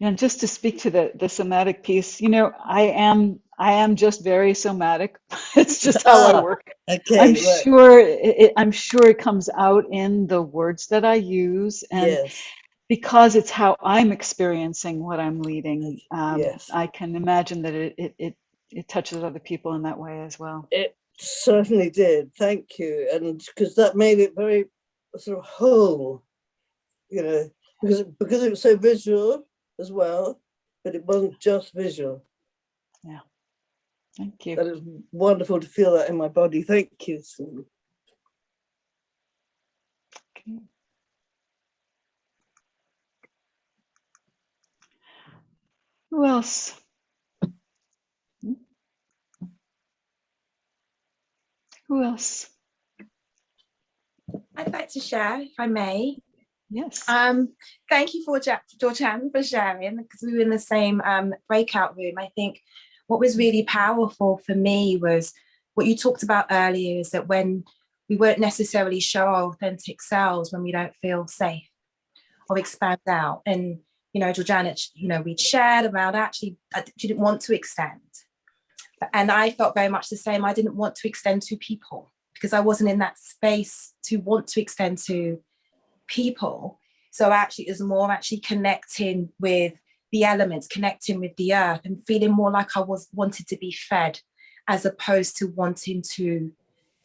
Yeah, and just to speak to the somatic piece, I am just very somatic. It's just how I work. Okay, right. I'm sure it comes out in the words that I use, and Yes, because it's how I'm experiencing what I'm leading, yes. I can imagine that it touches other people in that way as well. It certainly did. Thank you. And because that made it very sort of whole, because it was so visual as well, but it wasn't just visual. Yeah, thank you. That is wonderful to feel that in my body. Thank you. Okay. Who else? Who else? I'd like to share, if I may. Yes. Thank you for Georgianne for sharing, because we were in the same breakout room. I think what was really powerful for me was what you talked about earlier, is that when we won't necessarily show our authentic selves when we don't feel safe or expand out. And, Georgianne, we'd shared about actually, I didn't want to extend. And I felt very much the same. I didn't want to extend to people because I wasn't in that space to want to extend to people. So actually it was more actually connecting with the elements, connecting with the earth, and feeling more like I wanted to be fed as opposed to wanting to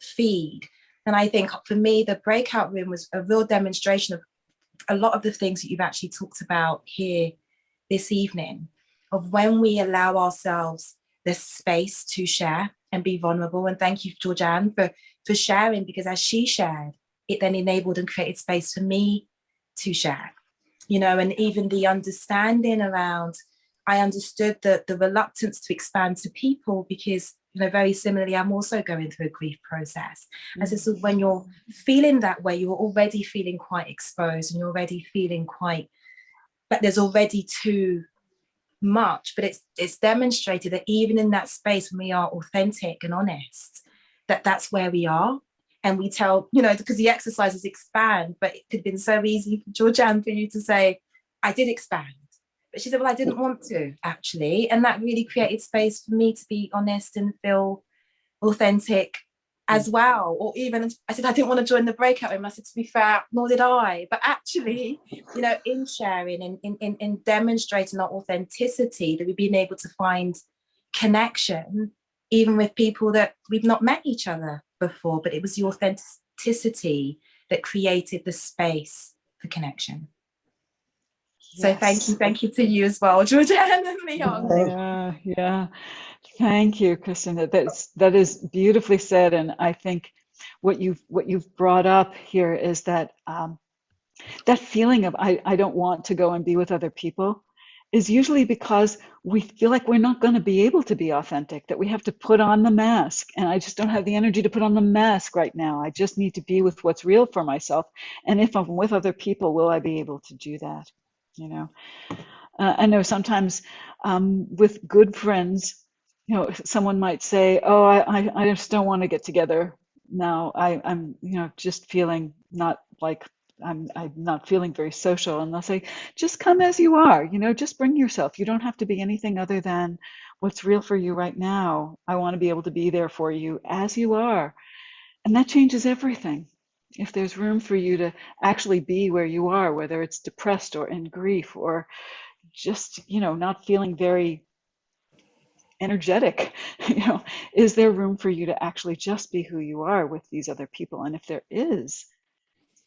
feed. And I think for me, the breakout room was a real demonstration of a lot of the things that you've actually talked about here this evening, of when we allow ourselves the space to share and be vulnerable. And thank you, Georgianne, for sharing, because as she shared, it then enabled and created space for me to share, and even the understanding around, I understood the reluctance to expand to people because, very similarly, I'm also going through a grief process. And so when you're feeling that way, you're already feeling quite exposed, and you're already feeling quite, but there's already too much. But it's demonstrated that even in that space, when we are authentic and honest, that's where we are. And we tell, because the exercises expand, but it could have been so easy for Georgianne for you to say, I did expand. But she said, well, I didn't want to, actually. And that really created space for me to be honest and feel authentic as well. Or even, I said, I didn't want to join the breakout room. I said, to be fair, nor did I. But actually, in sharing and in demonstrating our authenticity, that we've been able to find connection, even with people that we've not met each other before. But it was the authenticity that created the space for connection. Yes. So thank you to you as well, Georgianne and Leon. Yeah. Thank you, Kristen. That is beautifully said, and I think what you've brought up here is that that feeling of I don't want to go and be with other people is usually because we feel like we're not going to be able to be authentic, that we have to put on the mask, and I just don't have the energy to put on the mask right now. I just need to be with what's real for myself, and if I'm with other people, will I be able to do that? I know sometimes with good friends, someone might say, "Oh, I just don't want to get together now. I'm just feeling not like I'm not feeling very social." And they'll say, "Just come as you are. Just bring yourself. You don't have to be anything other than what's real for you right now. I want to be able to be there for you as you are." And that changes everything. If there's room for you to actually be where you are, whether it's depressed or in grief or just not feeling very energetic, is there room for you to actually just be who you are with these other people? And if there is,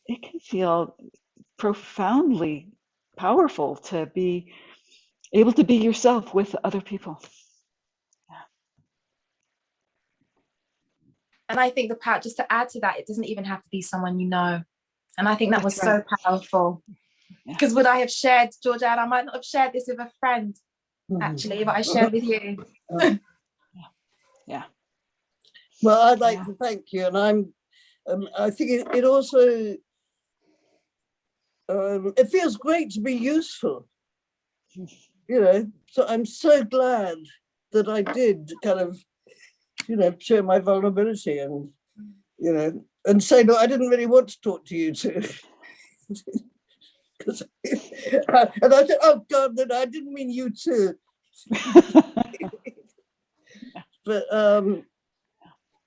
it can feel profoundly powerful to be able to be yourself with other people. And I think the part, just to add to that, it doesn't even have to be someone you know. And I think that was That's right. so powerful. Because would I have shared, Georgianne, I might not have shared this with a friend. actually, what I shared with you. Yeah. Well, I'd like Yeah. to thank you, and I think it also it feels great to be useful, you know. So I'm so glad that I did kind of, you know, show my vulnerability and, you know, and say, no, I didn't really want to talk to you too. And I said, oh God, no, I didn't mean you too. But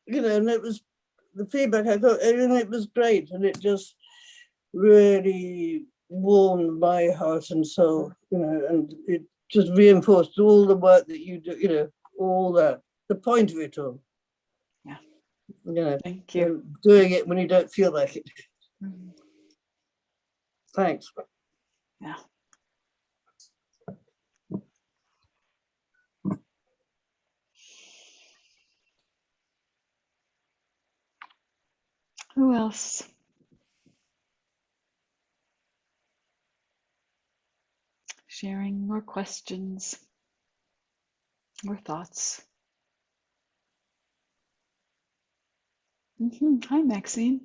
you know, and it was the feedback I got, and it was great, and it just really warmed my heart and soul, you know, and it just reinforced all the work that you do, you know, all that, the point of it all. Yeah. You know, Thank you. doing it when you don't feel like it. Thanks. Yeah. Who else? Sharing more questions, more thoughts. Hi, Maxine.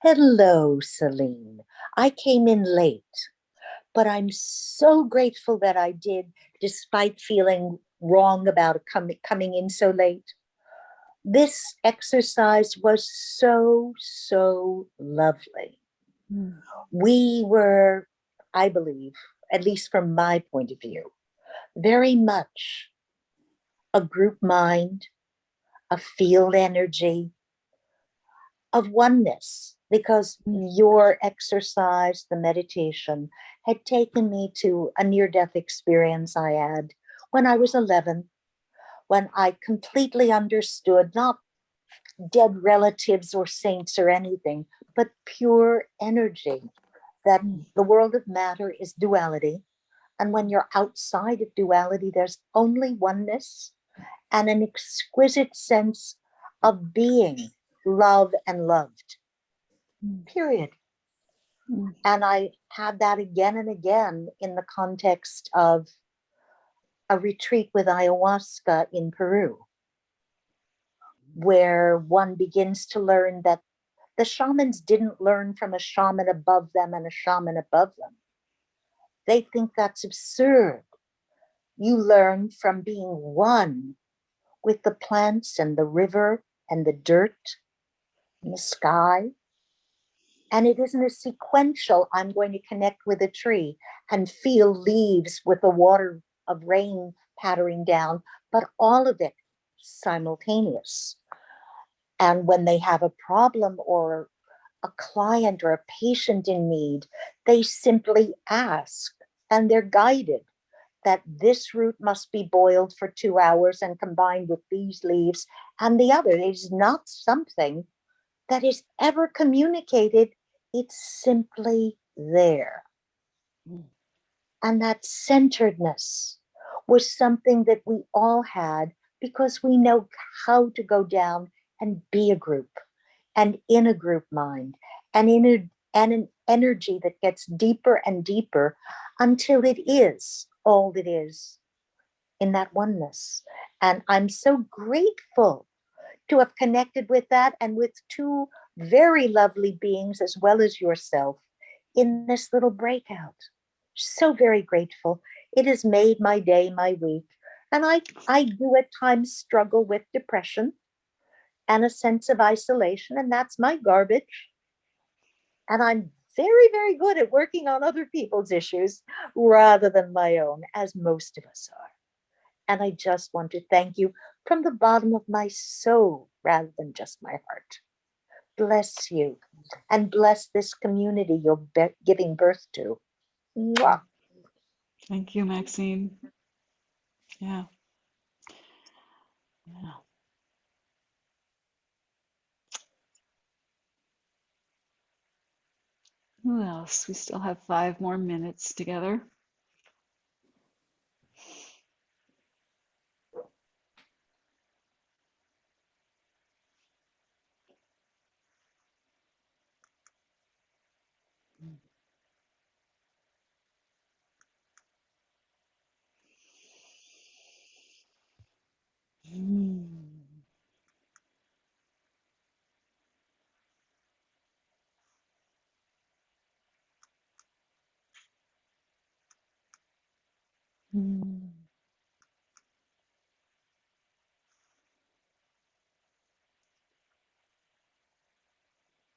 Hello, Selene. I came in late, but I'm so grateful that I did, despite feeling wrong about coming in so late. This exercise was so lovely. We were, I believe, at least from my point of view, very much a group mind, a field energy, of oneness, because your exercise, the meditation, had taken me to a near-death experience I had when I was 11, when I completely understood not dead relatives or saints or anything, but pure energy, that the world of matter is duality. And when you're outside of duality, there's only oneness and an exquisite sense of being love and loved. Period. And I had that again and again in the context of a retreat with ayahuasca in Peru, where one begins to learn that the shamans didn't learn from a shaman above them and a shaman above them. They think that's absurd. You learn from being one with the plants and the river and the dirt and the sky. And it isn't a sequential, I'm going to connect with a tree and feel leaves with the water of rain pattering down, but all of it simultaneous. And when they have a problem or a client or a patient in need, they simply ask and they're guided that this root must be boiled for 2 hours and combined with these leaves and the other. It is not something that is ever communicated. It's simply there. And that centeredness was something that we all had because we know how to go down and be a group and in a group mind and an energy that gets deeper and deeper until it is all that is in that oneness. And I'm so grateful to have connected with that and with two very lovely beings as well as yourself in this little breakout. So very grateful. It has made my day, my week. And I do at times struggle with depression and a sense of isolation, and that's my garbage. And I'm very good at working on other people's issues rather than my own, as most of us are. And I just want to thank you from the bottom of my soul rather than just my heart. Bless you and bless this community you're giving birth to. Mwah. Thank you, Maxine. Yeah. Yeah. Who else? We still have 5 more minutes together. Mm.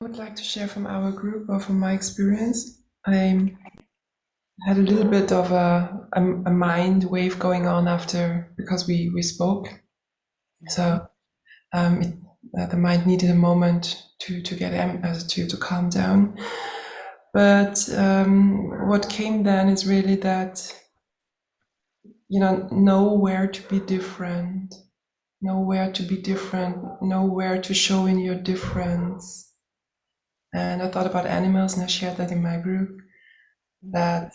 I would like to share from our group or from my experience. I had a little bit of a mind wave going on after, because we spoke. So the mind needed a moment to get to calm down. But what came then is really that, know where to be different, know where to be different, know where to show in your difference. And I thought about animals, and I shared that in my group, that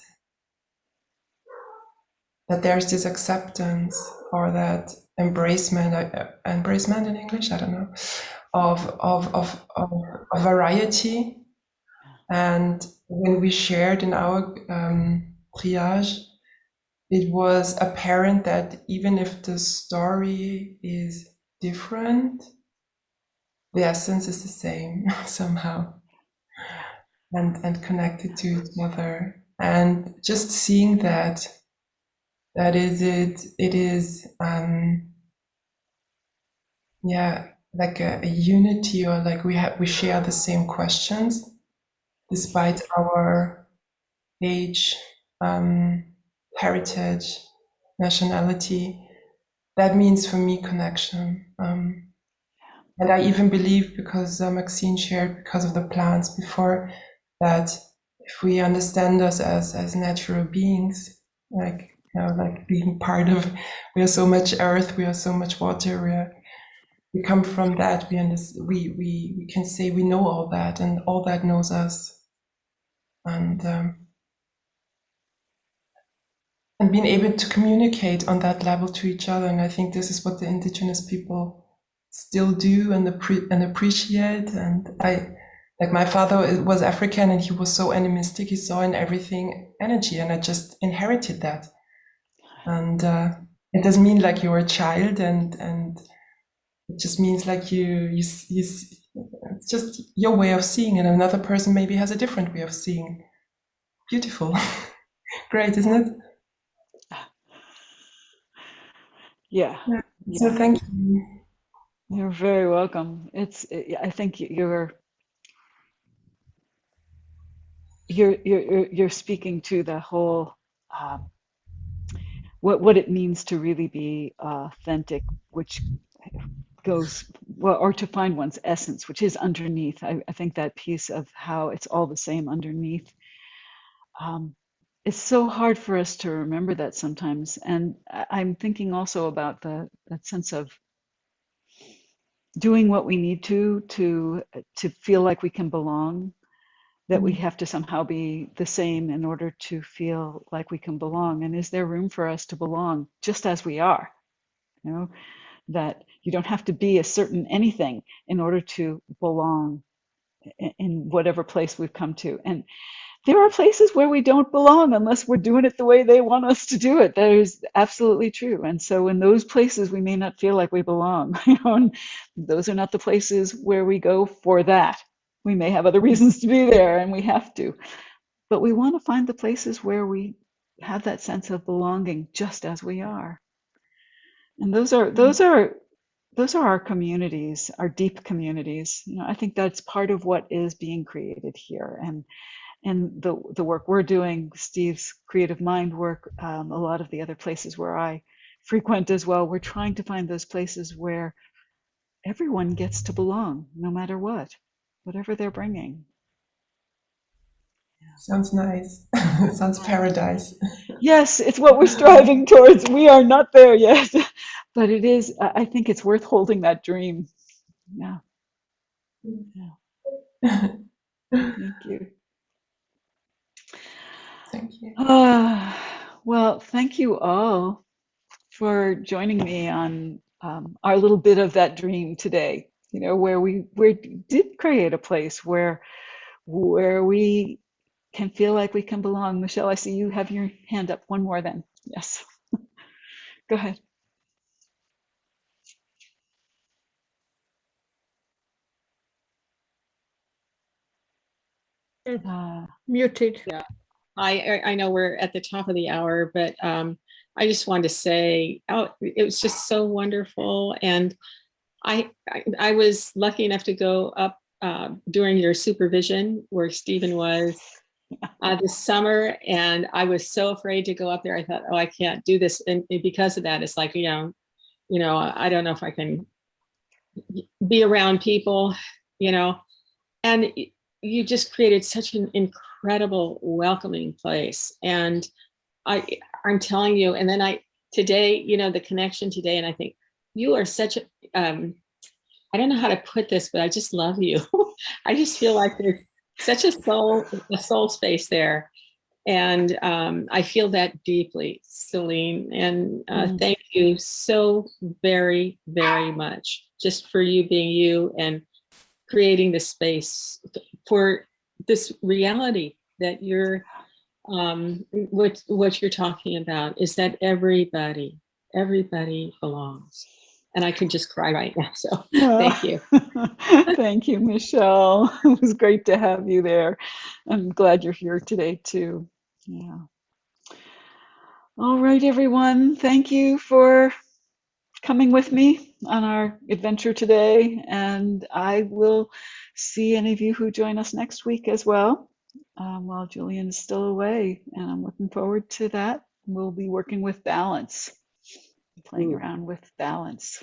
there's this acceptance, or that embracement in English, I don't know, of variety. And when we shared in our triage, it was apparent that even if the story is different, the essence is the same somehow, and connected to each other. And just seeing that it is like a unity, or like we share the same questions despite our age, heritage, nationality. That means for me connection. And I even believe, because Maxine shared, because of the plants before, that if we understand us as natural beings, like like being part of, we are so much earth, we are so much water, we come from that. We can say we know all that, and all that knows us, and being able to communicate on that level to each other. And I think this is what the indigenous people still do and appreciate. And like my father was African, and he was so animistic. He saw in everything energy, and I just inherited that. And it doesn't mean like you're a child, and it just means like you it's just your way of seeing, and another person maybe has a different way of seeing. Beautiful. Great, isn't it? Yeah. So thank you. You're very welcome. I think you're speaking to the whole what it means to really be authentic, which goes well, or to find one's essence, which is underneath. I think that piece of how it's all the same underneath. It's so hard for us to remember that sometimes, and I'm thinking also about that sense of doing what we need to feel like we can belong, that we have to somehow be the same in order to feel like we can belong. And is there room for us to belong just as we are? You know, that you don't have to be a certain anything in order to belong in whatever place we've come to. And there are places where we don't belong unless we're doing it the way they want us to do it. That is absolutely true. And so in those places, we may not feel like we belong. And those are not the places where we go for that. We may have other reasons to be there, and we have to. But we want to find the places where we have that sense of belonging just as we are. And those are our communities, our deep communities. I think that's part of what is being created here. And the work we're doing, Steve's creative mind work, a lot of the other places where I frequent as well, we're trying to find those places where everyone gets to belong, no matter what, whatever they're bringing. Sounds nice. Sounds paradise. Yes, it's what we're striving towards. We are not there yet, but it is. I think it's worth holding that dream. Yeah. Thank you. Thank you. Well, thank you all for joining me on our little bit of that dream today. Where we did create a place where we can feel like we can belong. Michelle, I see you have your hand up. One more then. Yes. Go ahead. Muted. Yeah, I know we're at the top of the hour, but I just wanted to say, oh, it was just so wonderful. And I was lucky enough to go up during your supervision where Stephen was this summer, and I was so afraid to go up there. I thought, oh, I can't do this, and because of that, it's like, I don't know if I can be around people, and you just created such an incredible welcoming place. And I'm telling you, and then today, the connection today, and I think you are such a, I don't know how to put this, but I just love you. I just feel like there's such a soul space there. And I feel that deeply, Selene. And thank you so very, very much just for you being you and creating the space for this reality that you're, what you're talking about is that everybody belongs. And I could just cry right now. So thank you. Thank you, Michelle. It was great to have you there. I'm glad you're here today too. Yeah. All right, everyone. Thank you for coming with me on our adventure today. And I will see any of you who join us next week as well, while Julian's still away. And I'm looking forward to that. We'll be working with balance, playing around with balance.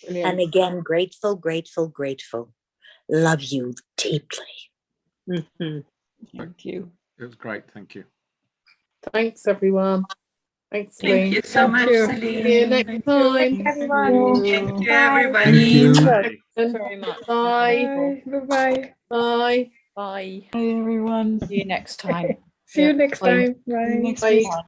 Brilliant. And again, grateful, grateful, grateful. Love you deeply. Mm-hmm. Thank you. It was great. Thank you. Thanks, everyone. Thanks, Thank Celine. you so much, See Celine. you next time. Everyone. Thank you, Bye. everybody. Thank you very much. Bye. Bye-bye. Bye. Bye. Bye, everyone. See you next time. See you next Bye. time. See you Bye. next Bye. week.